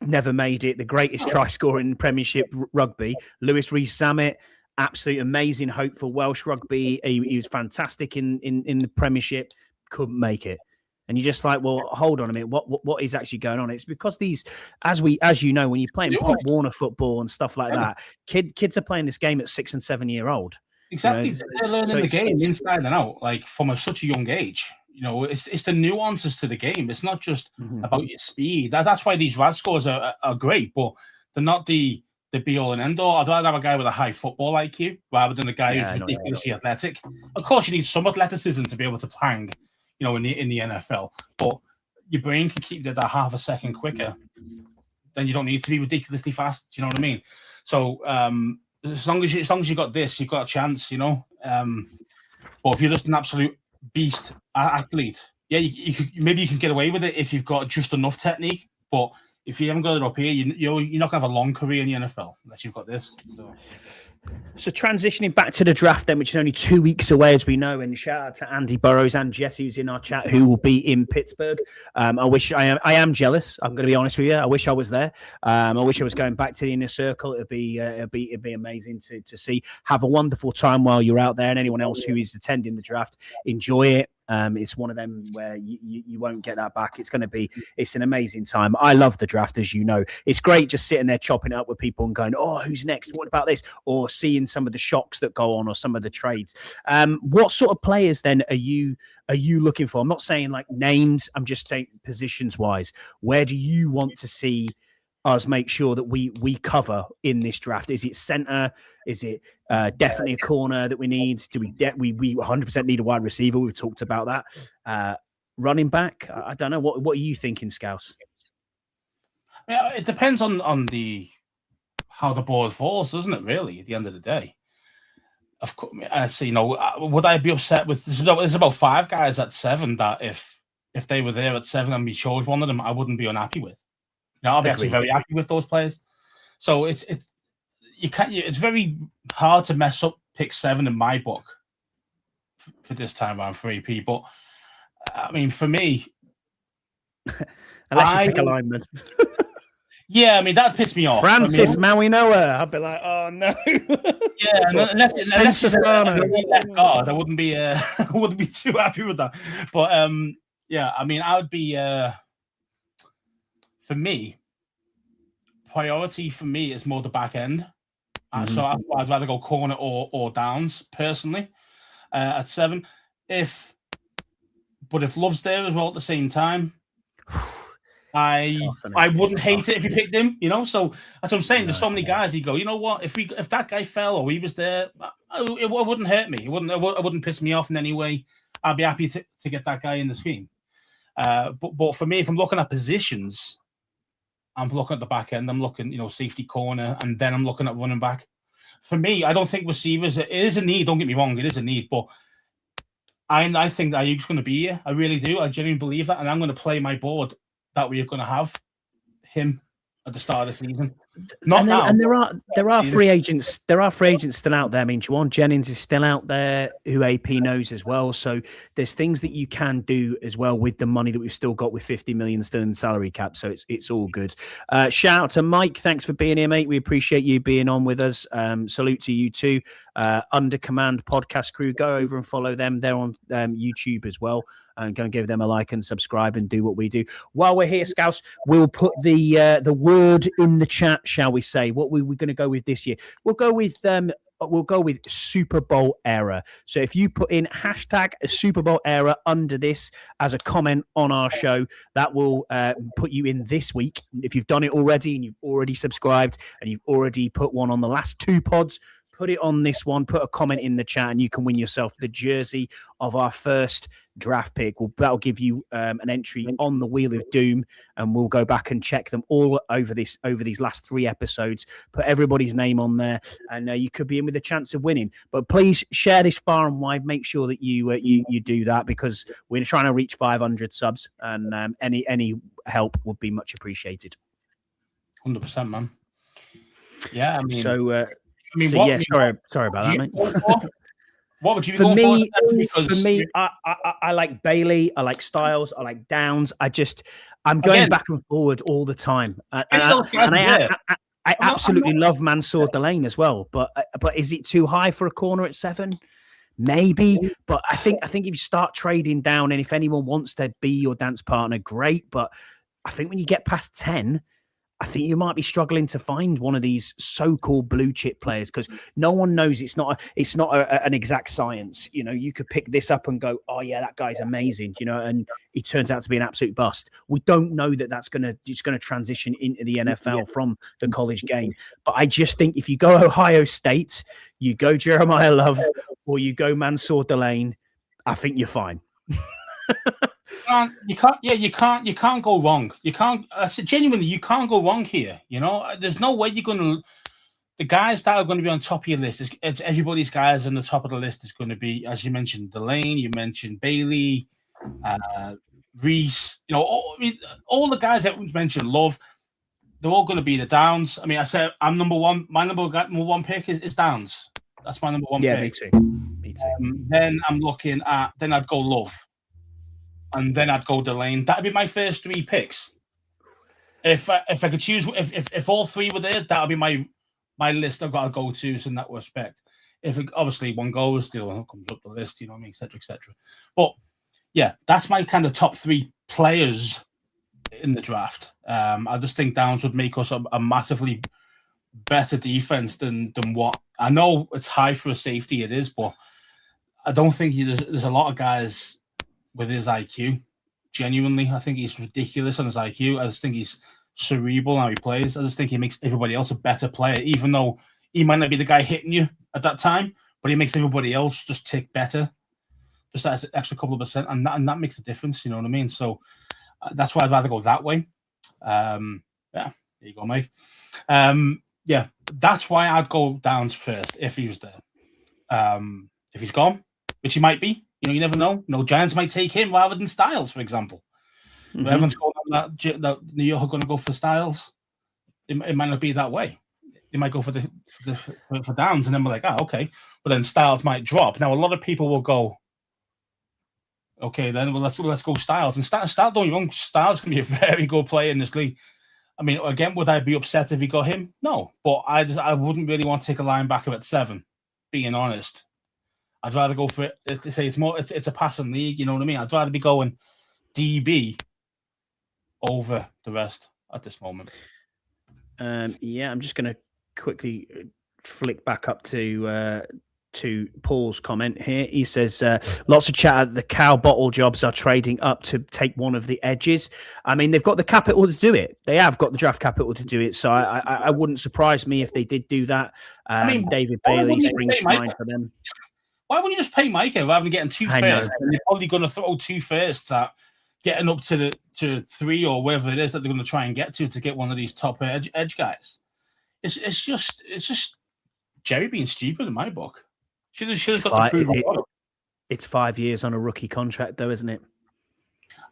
never made it. The greatest try scorer in Premiership rugby, Lewis Rees-Zammit, absolute amazing hope for Welsh rugby. He was fantastic in the Premiership, couldn't make it. And you're just like, well, hold on a minute. What is actually going on? It's because these, as you know, when you're playing Pop Warner football and stuff like that, kids are playing this game at 6 and 7 year old. Exactly, you know? They're learning the game inside and out, like from such a young age. You know, it's the nuances to the game. It's not just about your speed. That's why these RAS scores are great, but they're not the be all and end all. I'd rather have a guy with a high football IQ rather than a guy who's ridiculously athletic. Of course, you need some athleticism to be able to hang. You know, in the NFL, but your brain can keep that half a second quicker. Then you don't need to be ridiculously fast. Do you know what I mean? So as long as you got this, you've got a chance. You know, but if you're just an absolute beast athlete, yeah, maybe you can get away with it if you've got just enough technique. But if you haven't got it up here, you're not gonna have a long career in the NFL unless you've got this. So transitioning back to the draft then, which is only 2 weeks away, as we know, and shout out to Andy Burrows and Jesse, who's in our chat, who will be in Pittsburgh. I am jealous. I'm going to be honest with you. I wish I was there. I wish I was going back to the inner circle. It'd be amazing to see. Have a wonderful time while you're out there, and anyone else who is attending the draft, enjoy it. It's one of them where you won't get that back. It's an amazing time. I love the draft, as you know. It's great just sitting there chopping it up with people and going, oh, who's next? What about this? Or seeing some of the shocks that go on or some of the trades. What sort of players then are you looking for? I'm not saying like names. I'm just saying positions wise. Where do you want to see us make sure that we cover in this draft? Is it center? Is it definitely a corner that we need? Do we 100% need a wide receiver? We've talked about that. Running back? I don't know. What are you thinking, Scouse? Yeah, it depends on how the board falls, doesn't it? Really, at the end of the day. Of course, so, you know, would I be upset with? There's about 5 guys at 7 that if they were there at 7 and we chose one of them, I wouldn't be unhappy with. You know, I'll be actually very happy with those players. So it's very hard to mess up pick 7 in my book for this time around for AP. But I mean, for me, unless you take a lineman. Yeah, I mean, that pissed me off. Francis Mawinoa. I'd be like, oh no. Yeah, unless left guard, I wouldn't be too happy with that. But yeah, I mean, I would be for me, priority for me is more the back end. So I'd rather go corner or downs personally at 7. If Love's there as well at the same time, I wouldn't hate it if you picked him, you know. So that's what I'm saying. There's so many guys you go, you know what? If that guy fell or he was there, it wouldn't hurt me. It wouldn't piss me off in any way. I'd be happy to get that guy in the team. But for me, if I'm looking at positions, I'm looking at the back end. I'm looking, you know, safety corner, and then I'm looking at running back. For me, I don't think receivers. It is a need. Don't get me wrong. It is a need, but I think that Aiyuk's going to be here. I really do. I genuinely believe that, and I'm going to play my board that we're going to have him at the start of the season. There are free agents. There are free agents still out there. I mean, Juwan Jennings is still out there, who AP knows as well. So there's things that you can do as well with the money that we've still got with 50 million still in the salary cap. So it's all good. Shout out to Mike. Thanks for being here, mate. We appreciate you being on with us. Salute to you too. Under Command podcast crew. Go over and follow them. They're on YouTube as well. And go and give them a like and subscribe and do what we do. While we're here, Scouts, we'll put the word in the chat, shall we say? What we're going to go with this year? We'll go with Super Bowl era. So if you put in hashtag Super Bowl era under this as a comment on our show, that will put you in this week. If you've done it already and you've already subscribed and you've already put one on the last 2 pods, put it on this one, put a comment in the chat, and you can win yourself the jersey of our first draft pick. That'll give you an entry on the Wheel of Doom, and we'll go back and check them all over these last 3 episodes. Put everybody's name on there, and you could be in with a chance of winning. But please share this far and wide. Make sure that you do that, because we're trying to reach 500 subs, and any help would be much appreciated. 100%, man. Yeah, I mean, sorry about that, mate. What would you go for? For me, I like Bailey, I like Styles, I like Downs. I'm going back and forward all the time, I absolutely love Mansour Delane as well. But is it too high for a corner at 7? Maybe, but I think if you start trading down, and if anyone wants to be your dance partner, great. But I think when you get past 10. I think you might be struggling to find one of these so-called blue chip players, because no one knows. It's not an exact science. You know, you could pick this up and go, oh yeah, that guy's amazing. You know, and he turns out to be an absolute bust. We don't know that it's going to transition into the NFL from the college game. But I just think if you go Ohio State, you go Jeremiah Love, or you go Mansour Delane, I think you're fine. You can't go wrong. You can't. Genuinely, you can't go wrong here. You know, there's no way you're going to. The guys that are going to be on top of your list, it's everybody's guys on the top of the list is going to be, as you mentioned, Delane. You mentioned Bailey, Reese. You know, all the guys that we mentioned, Love. They're all going to be the Downs. I mean, I said I'm number one. My number one pick is Downs. That's my number one pick. Yeah, me too. Then I'm looking at. Then I'd go Love. And then I'd go Delane. That'd be my first 3 picks. If I could choose, if all 3 were there, that would be my list. I've got to go to in that respect. If obviously one goes, the other comes up the list. You know what I mean, etc., etc. But yeah, that's my kind of top 3 players in the draft. I just think Downs would make us a massively better defense than what I know. It's high for a safety, it is, but I don't think there's a lot of guys with his IQ. Genuinely, I think he's ridiculous on his IQ. I just think he's cerebral how he plays. I just think he makes everybody else a better player, even though he might not be the guy hitting you at that time, but he makes everybody else just tick better. Just that extra couple of percent, and that makes a difference, you know what I mean? So that's why I'd rather go that way. Yeah, there you go, Mike. Yeah, that's why I'd go Downs first if he was there. If he's gone, which he might be, you know, you never know. You know, Giants might take him rather than Styles, for example. Mm-hmm. Everyone's going on that New York are going to go for Styles. It might not be that way. They might go for Downs, and then we're like, okay. But then Styles might drop. Now, a lot of people will go, okay, then let's go Styles. And Styles, don't get me wrong, Styles can be a very good player in this league. I mean, again, would I be upset if he got him? No, but I wouldn't really want to take a linebacker at 7. Being honest, I'd rather go for it. It's a passing league. You know what I mean? I'd rather be going DB over the rest at this moment. Yeah, I'm just going to quickly flick back up to Paul's comment here. He says, lots of chat. The cow bottle jobs are trading up to take one of the edges. I mean, they've got the capital to do it. They have got the draft capital to do it. So I wouldn't surprise me if they did do that. I mean, David Bailey springs to mind for them. Why wouldn't you just pay Micah rather than getting 2 firsts? And they're probably going to throw 2 firsts at getting up to 3 or wherever it is that they're going to try and get to get one of these top edge guys. It's just Jerry being stupid in my book. Should have got the It's 5 years on a rookie contract, though, isn't it?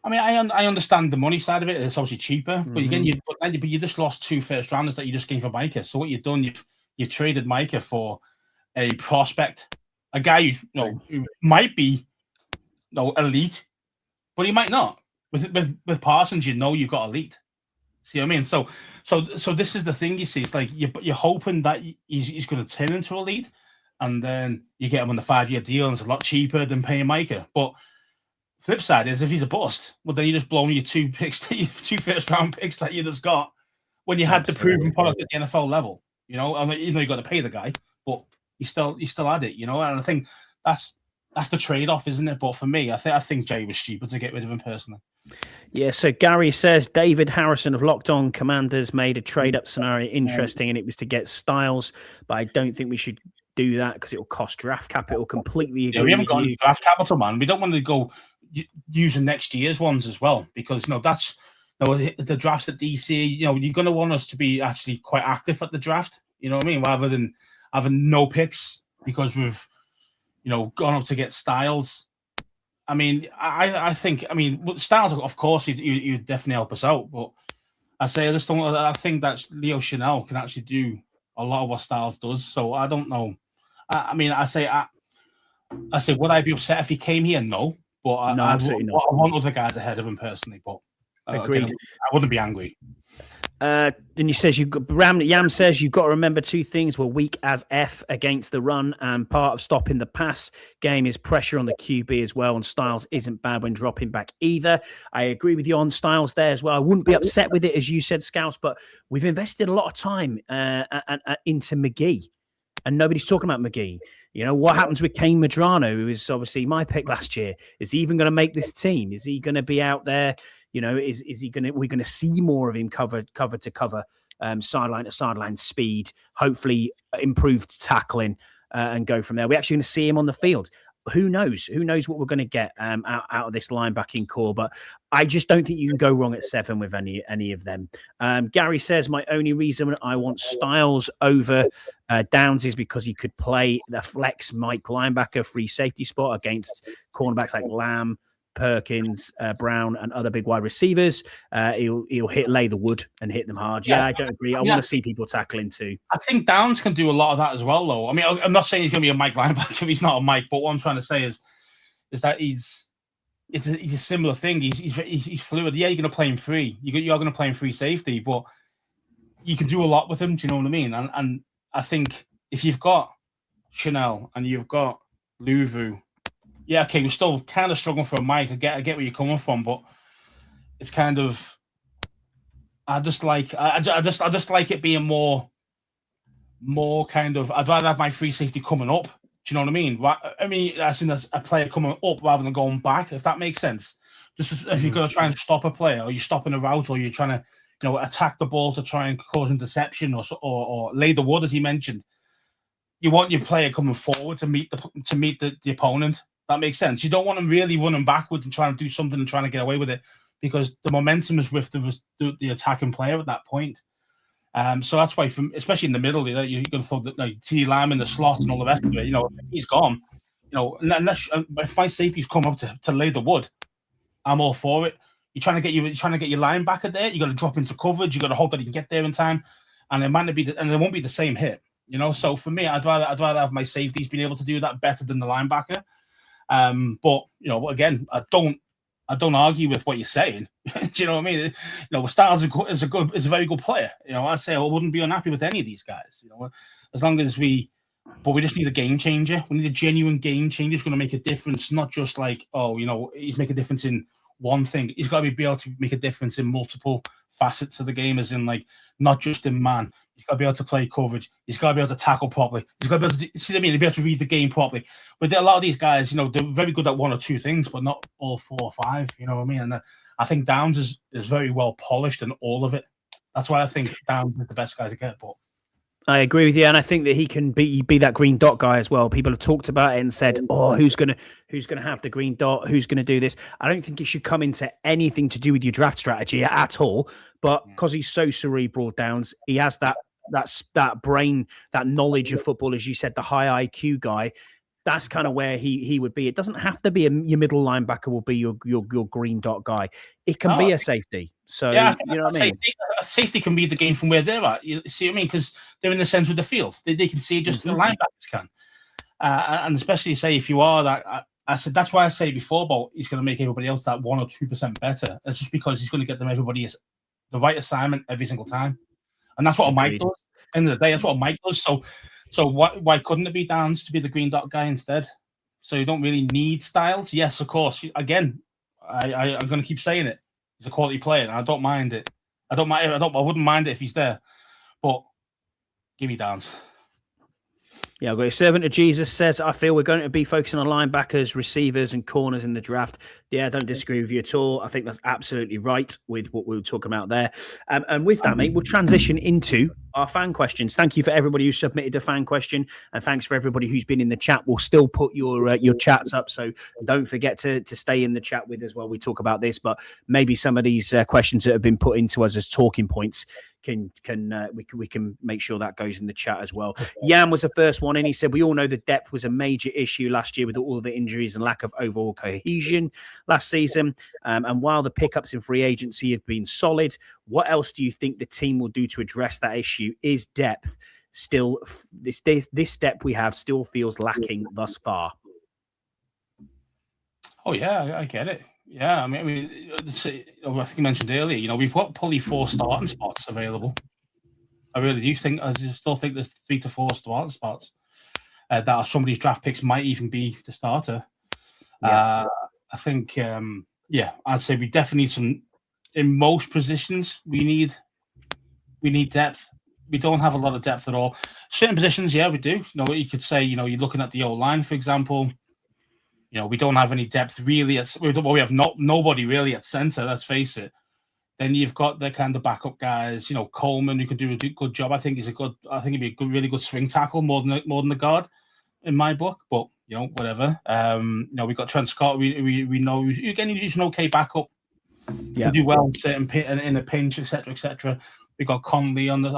I mean, I understand the money side of it. It's obviously cheaper, but again, you just lost 2 first rounders that you just gave for Micah. So what you've done, you've traded Micah for a prospect, a guy who might be elite, but he might not. With Parsons, you've got elite. See what I mean? So this is the thing you see. It's like you're hoping that he's going to turn into elite, and then you get him on the 5-year deal, and it's a lot cheaper than paying Micah. But flip side is if he's a bust, well, then you just blown your 2 first round picks that you just got when you had the proven product at the NFL level. You know, you got to pay the guy, but you still had it. You know, and I think that's the trade off, isn't it? But for me, I think Jay was stupid to get rid of him personally. Yeah, so Gary says David Harrison of Locked On Commanders made a trade-up scenario interesting, and it was to get Styles, but I don't think we should do that because it will cost draft capital. Completely agree. Yeah, we haven't got any draft capital, man. We don't want to go using next year's ones as well, because that's the drafts at DC. You're going to want us to be actually quite active at the draft. You know what I mean? Rather than having no picks because we've gone up to get Styles. I mean, I think Styles, of course, you definitely help us out, but I just don't. I think that Leo Chanel can actually do a lot of what Styles does. So I don't know. I say, would I be upset if he came here? No. But I want other guys ahead of him personally. But agreed. I wouldn't be angry. And he says Yam says you've got to remember 2 things. We're weak as F against the run, and part of stopping the pass game is pressure on the QB as well. And Styles isn't bad when dropping back either. I agree with you on Styles there as well. I wouldn't be upset with it, as you said, Scouts, but we've invested a lot of time into McGee, and nobody's talking about McGee. You know, what happens with Kane Medrano, who is obviously my pick last year? Is he even going to make this team? Is he going to be out there? You know, is he going to? We're going to see more of him cover to cover, sideline to sideline speed. Hopefully, improved tackling, and go from there. We're actually going to see him on the field. Who knows? Who knows what we're going to get out of this linebacking core? But I just don't think you can go wrong at 7 with any of them. Gary says my only reason I want Styles over Downs is because he could play the flex Mike linebacker free safety spot against cornerbacks like Lamb, Perkins, Brown, and other big wide receivers. He'll lay the wood and hit them hard. Yeah, I don't agree. I want to see people tackling too. I think Downs can do a lot of that as well, though. I mean, I'm not saying he's going to be a Mike linebacker. He's not a Mike, but what I'm trying to say is that he's a similar thing. He's fluid. Yeah, you're going to play him free. You're going to play him free safety, but you can do a lot with him. Do you know what I mean? And I think if you've got Chanel and you've got Luvu, yeah, okay, we're still kind of struggling for a Mike. I get where you're coming from, but it's kind of I just like it being more kind of. I'd rather have my free safety coming up. Do you know what I mean? I mean, as in a player coming up rather than going back. If that makes sense. Just if you're going to try and stop a player, or you're stopping a route, or you're trying to attack the ball to try and cause interception, or lay the wood, as he mentioned. You want your player coming forward to meet the opponent. That makes sense. You don't want them really running backwards and trying to do something and trying to get away with it, because the momentum is with the attacking player at that point. So that's why, especially in the middle, you're going to throw T Lamb in the slot and all the rest of it. He's gone. Unless if my safety's come up to lay the wood, I'm all for it. You're trying to get your linebacker there. You got to drop into coverage. You got to hope that he can get there in time, and it might not be, and it won't be the same hit. So for me, I'd rather have my safeties being able to do that better than the linebacker. But again, I don't argue with what you're saying. Do you know what I mean? Styles is a very good player. I'd say I wouldn't be unhappy with any of these guys. As long as we just need a game changer. We need a genuine game changer who's going to make a difference, not just like, he's making a difference in one thing. He's got to be able to make a difference in multiple facets of the game, as in like not just in man. He's got to be able to play coverage. He's got to be able to tackle properly. He's got to be able to see what I mean. Be able to read the game properly. But a lot of these guys, they're very good at 1 or 2 things, but not all 4 or 5. You know what I mean? And I think Downs is very well polished in all of it. That's why I think Downs is the best guy to get. But I agree with you, and I think that he can be that green dot guy as well. People have talked about it and said, "Oh, who's gonna have the green dot? Who's gonna do this?" I don't think it should come into anything to do with your draft strategy at all. But because he's so cerebral, Downs, he has that brain, that knowledge of football, as you said, the high IQ guy. That's kind of where he would be. It doesn't have to be your middle linebacker will be your green dot guy. It can be a safety. So, yeah, you know what I mean? Safety can be the game from where they're at. You see what I mean? Because they're in the center of the field. They can see it just the linebackers can. And especially, say, if you are that, I said, that's why I say before about he's going to make everybody else that 1 or 2% better. It's just because he's going to get them everybody the right assignment every single time. And that's what a Mike does. End of the day, that's what a Mike does. So why couldn't it be Downs to be the green dot guy instead? So you don't really need Styles. Yes, of course. Again, I'm going to keep saying it. He's a quality player, and I don't mind it. I wouldn't mind it if he's there. But give me Downs. Yeah, I've got a servant of Jesus says, I feel we're going to be focusing on linebackers, receivers, and corners in the draft. Yeah, I don't disagree with you at all. I think that's absolutely right with what we were talking about there. And with that, mate, we'll transition into our fan questions. Thank you for everybody who submitted a fan question, and thanks for everybody who's been in the chat. We'll still put your chats up, so don't forget to stay in the chat with us while we talk about this. But maybe some of these questions that have been put into us as talking points we can make sure that goes in the chat as well. Jan was the first one in. He said, we all know the depth was a major issue last year with all the injuries and lack of overall cohesion last season. And while the pickups in free agency have been solid, what else do you think the team will do to address that issue? Is depth still this depth we have still feels lacking thus far? Oh yeah, I get it. Yeah, I mean, I think you mentioned earlier, we've got probably 4 starting spots available. I really do think, I still think there's 3 to 4 starting spots that are somebody's draft picks might even be the starter. Yeah. I think, I'd say we definitely need some, in most positions, we need depth. We don't have a lot of depth at all. Certain positions, yeah, we do. You could say, you're looking at the O-line, for example. We don't have any depth really. We have nobody really at center. Let's face it. Then you've got the kind of backup guys. Coleman, who can do a good job. I think he'd be a really good swing tackle more than the guard in my book. But whatever. We've got Trent Scott. We know again he's an okay backup. Yeah, do well in certain in a pinch, etc., etc. We got Conley on the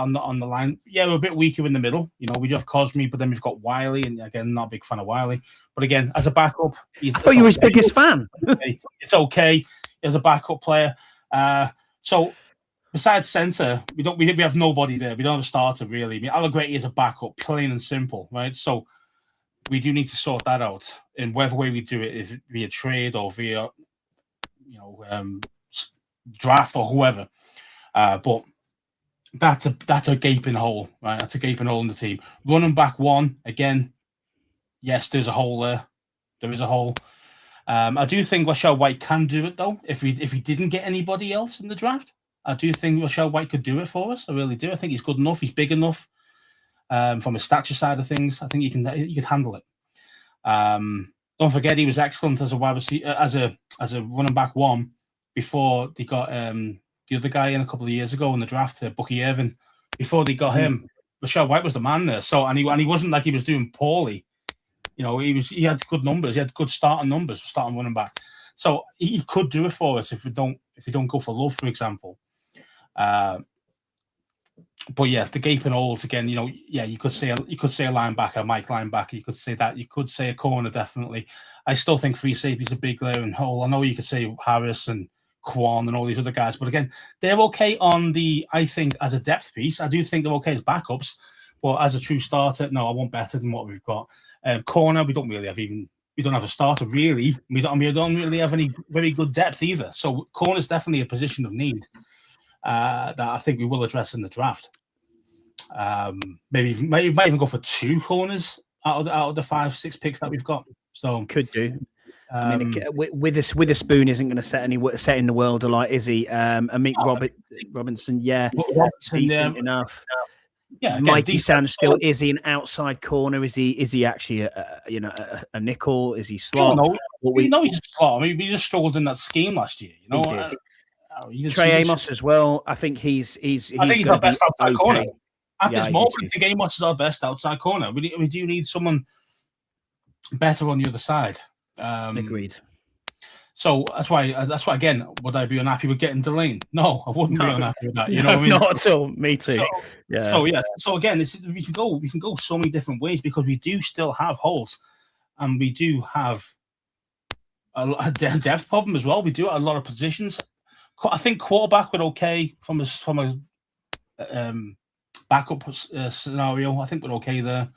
line. Yeah, we're a bit weaker in the middle. We do have Cosme, but then we've got Wiley, and again, not a big fan of Wiley. But again, as a backup, I thought you were his biggest fan. It's okay as a backup player. So besides center, we have nobody there. We don't have a starter really. I mean, Allegretti is a backup, plain and simple, right? So we do need to sort that out. In whatever way we do it, is via trade or via draft or whoever. But that's a gaping hole, right? That's a gaping hole in the team. Running back 1 again. Yes, there's a hole there. There is a hole. I do think Rashad White can do it, though. If he didn't get anybody else in the draft, I do think Rashad White could do it for us. I really do. I think he's good enough. He's big enough. From a stature side of things, I think he could handle it. Don't forget, he was excellent as a wide receiver, as a running back 1 before they got the other guy in a couple of years ago in the draft, Bucky Irvin. Before they got him, Rashad White was the man there. So and he wasn't like he was doing poorly. He had good numbers. He had good starting numbers for starting running back. So he could do it for us if we don't go for Love, for example. But yeah, the gaping holes again. You could say a linebacker, Mike linebacker. You could say that. You could say a corner, definitely. I still think free safety is a big glaring hole. I know you could say Harris and Quan and all these other guys, but again, they're okay I think as a depth piece. I do think they're okay as backups, but as a true starter, no, I want better than what we've got. Corner, we don't have a starter really. We don't really have any very good depth either. So corner is definitely a position of need that I think we will address in the draft. Maybe might even go for 2 corners out of the 5-6 picks that we've got. So could do. I mean, with a spoon isn't going to set in the world alight, is he? Amik Robinson, yeah, decent enough. Yeah, again, Mikey Sand still is he an outside corner? Is he actually a nickel? Is he slot? We know he's a slot. I mean, we just struggled in that scheme last year. He did. Trey Amos as well. I think he's our best outside corner. At this moment, I think Amos is our best outside corner. We do need someone better on the other side. Agreed. So that's why again, would I be unhappy with getting Delane? No, I wouldn't be unhappy with that. You know what I mean? Not at all. Me too. So again, we can go so many different ways because we do still have holes. and we do have a depth problem as well. We do have a lot of positions. I think quarterback were okay from a backup scenario. I think we're okay there.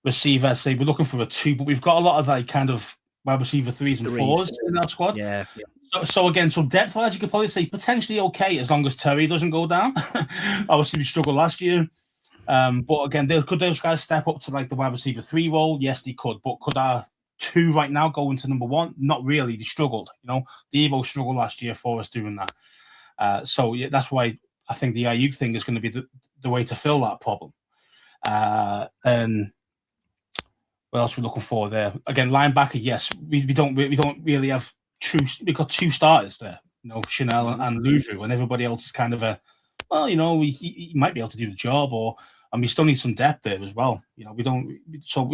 Receiver, say we're looking for a 2, but we've got a lot of like kind of wide receiver 3s and 4s in our squad. Yeah. So again, depth wise, you could probably say potentially okay as long as Terry doesn't go down. Obviously, we struggled last year. But again, could those guys step up to like the wide receiver 3 role? Yes, they could. But could our 2 right now go into number 1? Not really. They struggled. The Evo struggled last year for us doing that. So yeah, that's why I think the Aiyuk thing is going to be the way to fill that problem. Then what else are we looking for there? Again, linebacker. Yes, we don't really have true. We've got 2 starters there. Chanel and Luvu, and everybody else is kind of he might be able to do the job, and we still need some depth there as well. We don't. So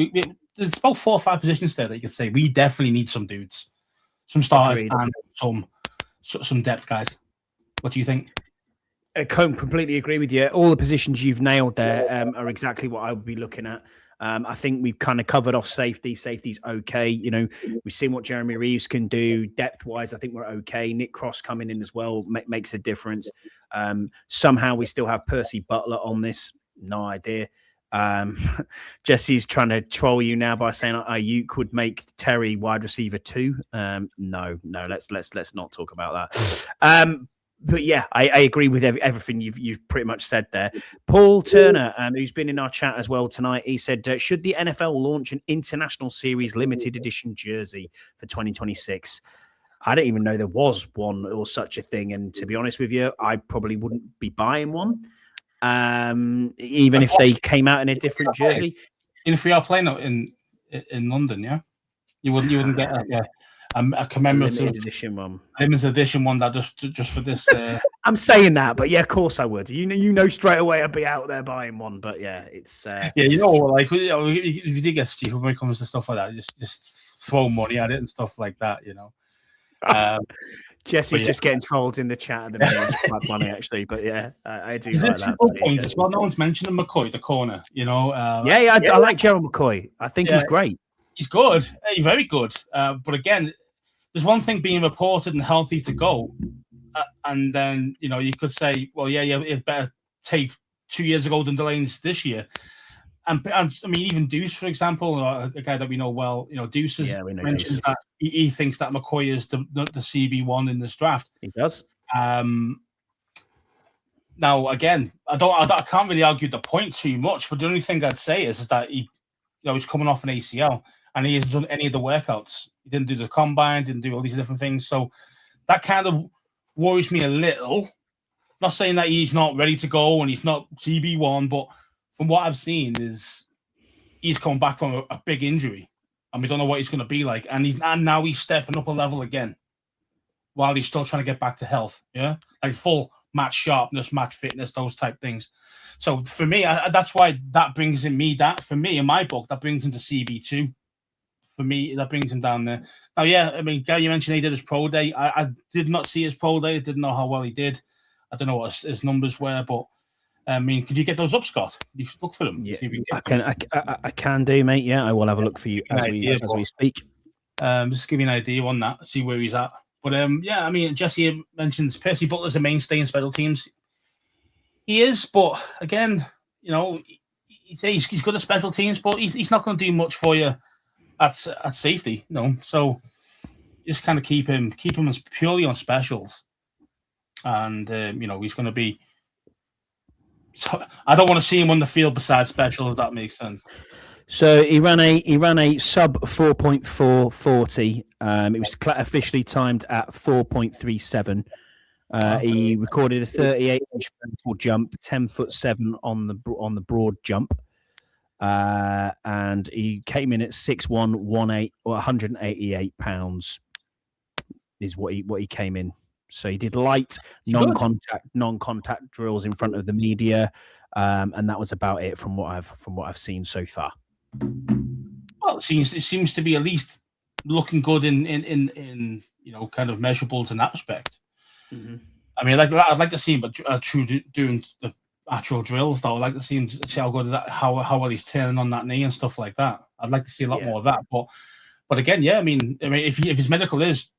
there's about 4 or 5 positions there that you could say we definitely need some dudes, some starters, and some depth guys. What do you think? I completely agree with you. All the positions you've nailed there are exactly what I would be looking at. I think we've kind of covered off safety. Safety's okay. We've seen what Jeremy Reeves can do depth-wise. I think we're okay. Nick Cross coming in as well makes a difference. Somehow we still have Percy Butler on this. No idea. Jesse's trying to troll you now by saying Aiyuk would make Terry wide receiver 2. No. Let's not talk about that. But yeah, I agree with everything you've pretty much said there. Paul Turner, who's been in our chat as well tonight, he said, should the NFL launch an international series limited edition jersey for 2026? I don't even know there was one or such a thing. And to be honest with you, I probably wouldn't be buying one, even if they came out in a different jersey. If we are playing in London, yeah, you wouldn't get a commemorative limited edition one that just for this. I'm saying that, but yeah, of course I would. You know straight away I'd be out there buying one. But yeah, it's like if you did get Steve when it comes to stuff like that, just throw money at it and stuff like that. Jesse's just getting trolled in the chat at the minute. It's quite funny actually, but yeah, I do like that. Point as well. No one's mentioning McCoy, the corner. I like Gerald McCoy. I think he's great. He's good. He's very good. But again, there's one thing being reported and healthy to go, and then you could say, well, it's better tape 2 years ago than Delaney's this year. And I mean, even Deuce, for example, a guy that we know well, Deuce has mentioned that he thinks that McCoy is the CB1 in this draft. He does. Now, again, I can't really argue the point too much, but the only thing I'd say is that he's coming off an ACL and he hasn't done any of the workouts. He didn't do the combine, didn't do all these different things. So that kind of worries me a little. Not saying that he's not ready to go and he's not CB1, but from what I've seen is he's coming back from a big injury and we don't know what he's going to be like. And now he's stepping up a level again while he's still trying to get back to health. Yeah. Like full match sharpness, match fitness, those type things. So for me, that's why that brings in my book, that brings him to CB2. For me, that brings him down there. Now, yeah, I mean, Gary, you mentioned he did his pro day. I did not see his pro day. I didn't know how well he did. I don't know what his numbers were, but I mean, could you get those up, Scott? You should look for them. Yeah, I can do, mate. Yeah, I will have a look for you as we speak. Just give you an idea on that, see where he's at. But yeah, I mean, Jesse mentions Percy Butler's a mainstay in special teams. He is, but again, he's good at special teams, but he's not going to do much for you at safety. So just kind of keep him purely on specials, and he's going to be. So I don't want to see him on the field besides special, if that makes sense. So he ran a sub 4.440. It was officially timed at 4.37. He recorded a 38-inch vertical jump, 10'7" on the broad jump, and he came in at 6'1", 188 pounds. Is what he came in. So he did light non-contact drills in front of the media, and that was about it from what I've seen so far. Well, it seems to be at least looking good in kind of measurables in that respect. Mm-hmm. I mean, I'd like to see him, but doing the actual drills, though. I'd like to see him see how good that, how well he's turning on that knee and stuff like that. I'd like to see a lot more of that. But again, yeah, I mean, if his medical is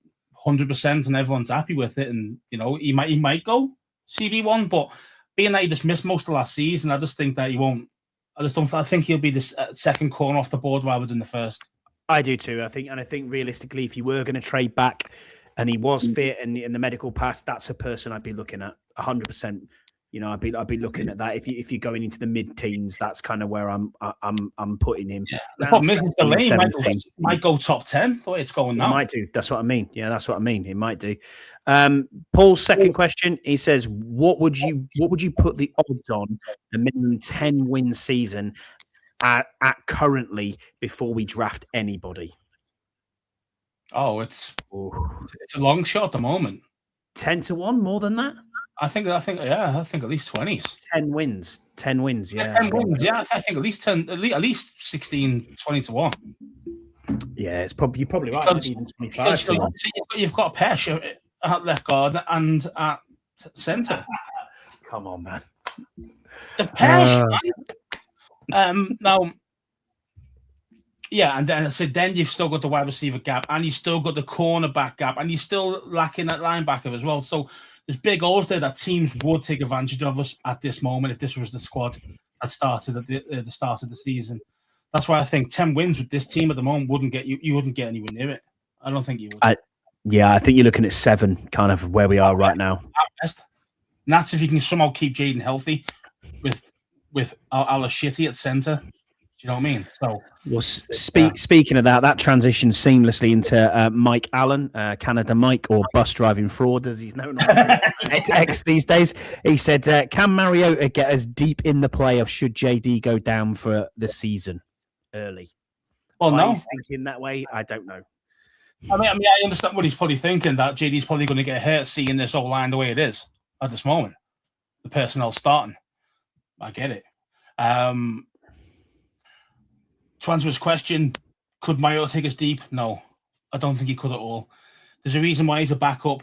100% and everyone's happy with it, and he might go CB1, but being that he just missed most of last season, I just think that he won't. I think he'll be the second corner off the board rather than the first. I do too. I think realistically, if you were going to trade back and he was fit and the medical pass, that's a person I'd be looking at 100%. I'd be looking at that. If you're going into the mid-teens, that's kind of where I'm putting him. Yeah. The problem is the lane might go top 10, but it's going now. It might do. That's what I mean. Yeah, that's what I mean. It might do. Paul's second question. He says, "What would you put the odds on a minimum 10-win season at currently before we draft anybody?" Oh, it's a long shot at the moment. 10-1, more than that. I think at least 20s. 10 wins. 10 wins, yeah. 10 wins, yeah. I think at least 10, at least 16, 20-1. Yeah, it's you're probably right. Maybe even 25. You've got Pesh at left guard and at centre. Come on, man. The Pesh, now, yeah, and then you've still got the wide receiver gap, and you've still got the cornerback gap, and you're still lacking at linebacker as well. So there's big holes there that teams would take advantage of us at this moment if this was the squad that started at the start of the season. That's why I think 10 wins with this team at the moment wouldn't get you wouldn't get anywhere near it. I don't think you would. I think you're looking at 7, kind of where we are right now. And that's if you can somehow keep Jayden healthy with Ala Shitty at centre. Do you know what I mean? So, well, speaking of that transitions seamlessly into Mike Allen, Canada Mike, or bus driving fraud, as he's known on X these days. He said, "Can Mariota get us deep in the playoffs should JD go down for the season early?" Well, no, he's thinking that way. I don't know. I mean, I understand what he's probably thinking, that JD's probably going to get hurt seeing this whole line the way it is at this moment. The personnel starting. I get it. To answer his question, could Mariota take us deep? No, I don't think he could at all. There's a reason why he's a backup.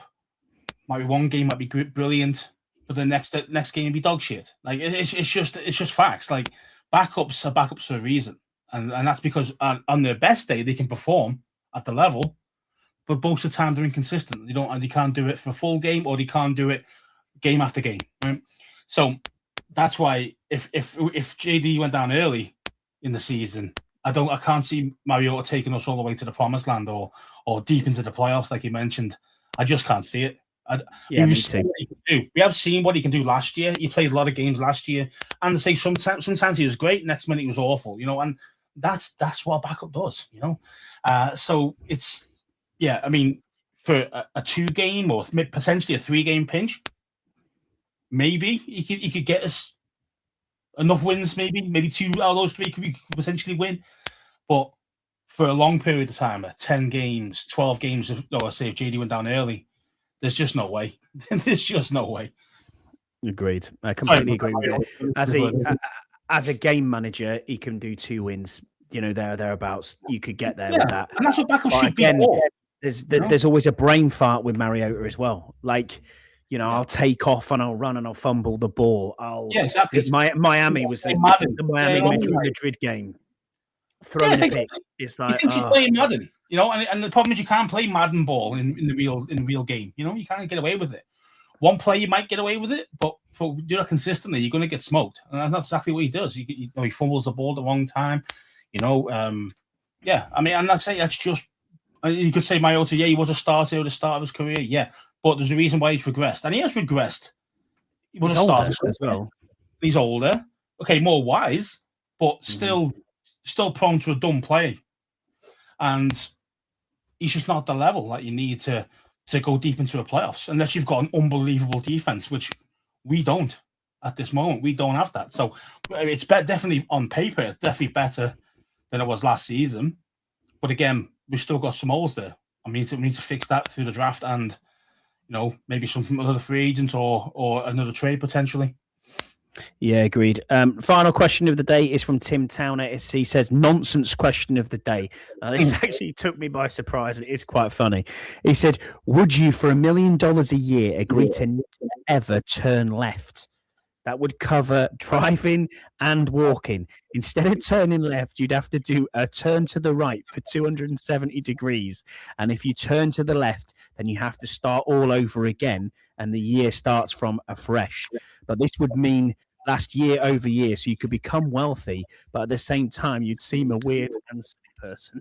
Might be one game might be brilliant, but the next game be dog shit. Like it's just facts. Like backups are backups for a reason, and that's because on their best day they can perform at the level, but most of the time they're inconsistent. They can't do it for a full game, or they can't do it game after game. Right? So that's why if JD went down early in the season, I can't see Mariota taking us all the way to the promised land or deep into the playoffs, like you mentioned. I just can't see it. Me too. We have seen what he can do last year. He played a lot of games last year, and to say sometimes he was great, next minute he was awful. And that's what a backup does. So it's I mean, for a 2-game or potentially a 3-game pinch, maybe he could get us enough wins. Maybe 2 out of those 3 could potentially win. But for a long period of time, 10 games, 12 games, say if JD went down early, there's just no way. There's just no way. Agreed. I completely agree with you. As a game manager, he can do 2 wins, thereabouts. You could get there with that. And that's what backup should be for. There's always a brain fart with Mariota as well. Like, I'll take off and I'll run and I'll fumble the ball. Exactly. Miami was the Madrid game. Throwing a pick. It's like, you think she's playing Madden, and the problem is you can't play Madden ball in the real game. You can't get away with it. One play you might get away with it, but for do that consistently, you're going to get smoked, and that's exactly what he does. He fumbles the ball at the wrong time. I mean, and I'd say that's just. You could say Mariota, he was a starter at the start of his career, but there's a reason why he's regressed, and he has regressed. He was a starter as well. He's older, okay, more wise, but still prone to a dumb play, and he's just not the level that you need to go deep into the playoffs unless you've got an unbelievable defense, which we don't at this moment. We don't have that, so it's definitely on paper. It's definitely better than it was last season, but again, we've still got some holes there. I mean, we need to fix that through the draft, and maybe something with another free agent or another trade potentially. Yeah, agreed. Final question of the day is from Tim Towner. He says, nonsense question of the day. This actually took me by surprise, and it's quite funny. He said, would you, for $1 million a year, agree to never ever turn left? that would cover driving and walking. Instead of turning left, you'd have to do a turn to the right for 270 degrees. And if you turn to the left, then you have to start all over again, and the year starts from afresh. But this would mean last year over year, so you could become wealthy, but at the same time, you'd seem a weird and silly person.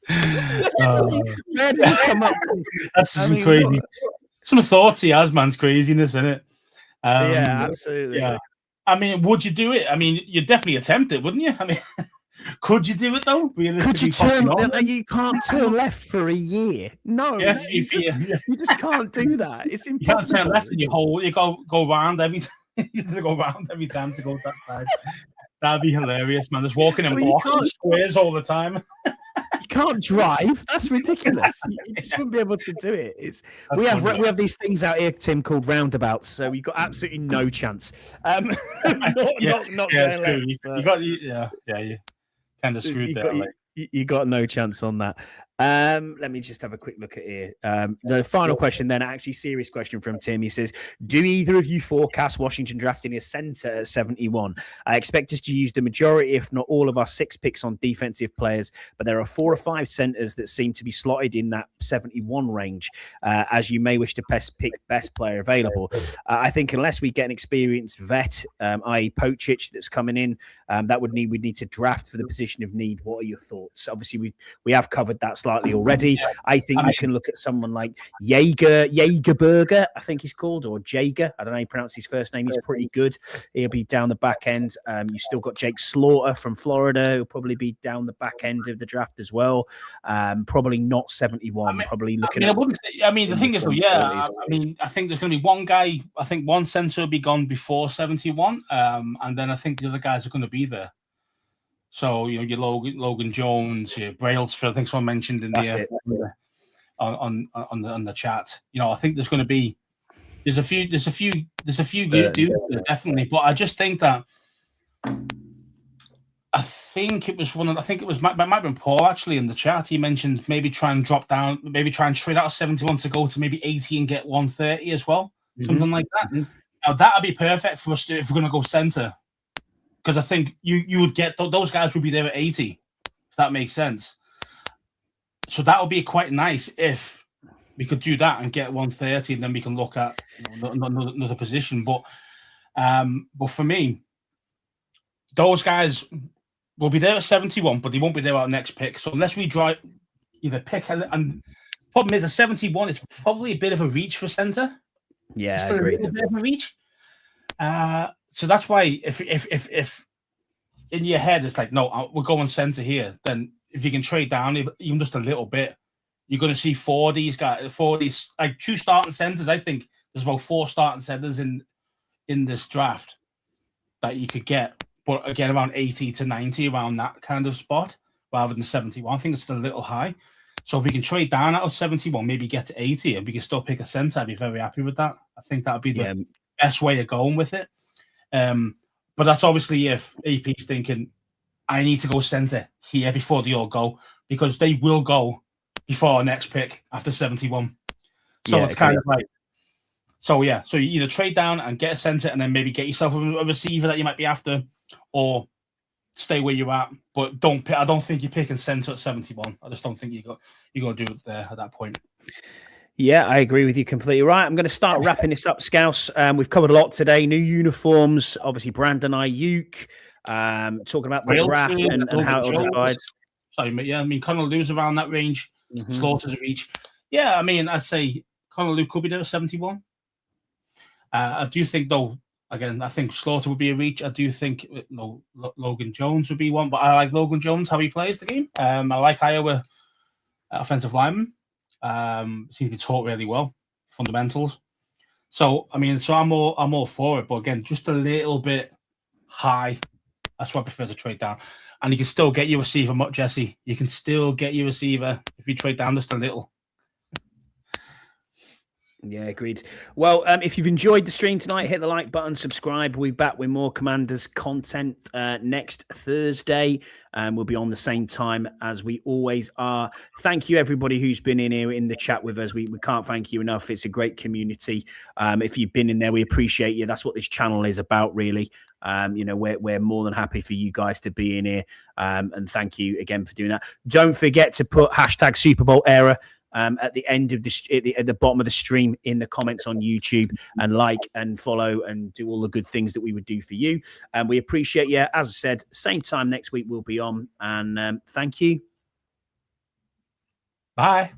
Where does he come up with? That's crazy. Some thoughts he has, man's craziness, isn't it? Yeah, absolutely. Yeah. I mean, would you do it? I mean, you'd definitely attempt it, wouldn't you? I mean, could you do it though? Could you turn? You can't turn left for a year. No, yeah, you just can't do that. It's impossible. You can't turn left and you go round every time. You have to go round every time to go that side. That'd be hilarious, man. Just walking in blocks and squares all the time. You can't drive. That's ridiculous. You just wouldn't be able to do it. We have these things out here, Tim, called roundabouts. So we've got absolutely no chance. Not true. You kind of screwed there. You got no chance on that. Let me just have a quick look at here. The final question, then, actually, serious question from Tim. He says, "Do either of you forecast Washington drafting a center at 71? I expect us to use the majority, if not all, of our 6 picks on defensive players, but there are 4 or 5 centers that seem to be slotted in that 71 range, as you may wish to pick best player available. I think unless we get an experienced vet, i.e. Pochich, that's coming in, we'd need to draft for the position of need. What are your thoughts?" Obviously, we have covered that slightly already. I think you can look at someone like Jagerberger, I think he's called, or Jager. I don't know how you pronounce his first name. He's pretty good. He'll be down the back end. You still got Jake Slaughter from Florida, who'll probably be down the back end of the draft as well. Probably not 71. Probably looking at. The thing is, I think there's going to be one guy. I think one center will be gone before 71, and then I think the other guys are going to be there. So your Logan Jones, your Brailsford, I think someone mentioned in on the chat. I think there's going to be there's a few good dudes there, definitely, but I just think that I think it might have been Paul actually in the chat. He mentioned maybe try and drop down, maybe try and trade out of 71 to go to maybe 80 and get 130 as well, something like that. Now that'd be perfect for us if we're going to go center. Because I think you would get those guys would be there at 80, if that makes sense. So that would be quite nice if we could do that and get 130, and then we can look at another position. But for me, those guys will be there at 71, but they won't be there at our next pick. So unless we either pick, and problem is, a 71 is probably a bit of a reach for center. Yeah, I agree. A bit of a reach. So that's why if in your head it's like, no, we're going center here, then if you can trade down even just a little bit, you're going to see 4 like 2 starting centers. I think there's about 4 starting centers in this draft that you could get, but again around 80 to 90, around that kind of spot rather than 71. I think it's still a little high. So if we can trade down out of 71, maybe get to 80, and we can still pick a center, I'd be very happy with that. I think that would be the best way of going with it. But that's obviously if AP's thinking, I need to go center here before they all go, because they will go before our next pick after 71. So it's kind of like, so you either trade down and get a center and then maybe get yourself a receiver that you might be after, or stay where you're at. But I don't think you're picking center at 71. I just don't think you're going to do it there at that point. Yeah, I agree with you completely. Right, I'm going to start wrapping this up, Scouse. We've covered a lot today. New uniforms, obviously Brandon Aiyuk, talking about the draft and how it'll divide. Sorry, yeah, I mean, Connor Lew's around that range. Slaughter's a reach. Yeah, I mean, I'd say Connor Lew could be there at 71. I do think, though, again, I think Slaughter would be a reach. I do think Logan Jones would be one, but I like Logan Jones, how he plays the game. I like Iowa offensive lineman. Seems to be taught really well, fundamentals. So I mean, I'm all for it, but again, just a little bit high. That's why I prefer to trade down. And you can still get your receiver, Jesse. You can still get your receiver if you trade down just a little. Yeah, agreed. Well, if you've enjoyed the stream tonight, hit the like button, subscribe. We'll be back with more Commanders content next Thursday. We'll be on the same time as we always are. Thank you, everybody who's been in here in the chat with us. We can't thank you enough. It's a great community. If you've been in there, we appreciate you. That's what this channel is about, really. We're more than happy for you guys to be in here. And thank you again for doing that. Don't forget to put hashtag Super Bowl era at the end of this, at the bottom of the stream in the comments on YouTube, and like and follow and do all the good things that we would do for you. And we appreciate you. As I said, same time next week we'll be on. And thank you. Bye.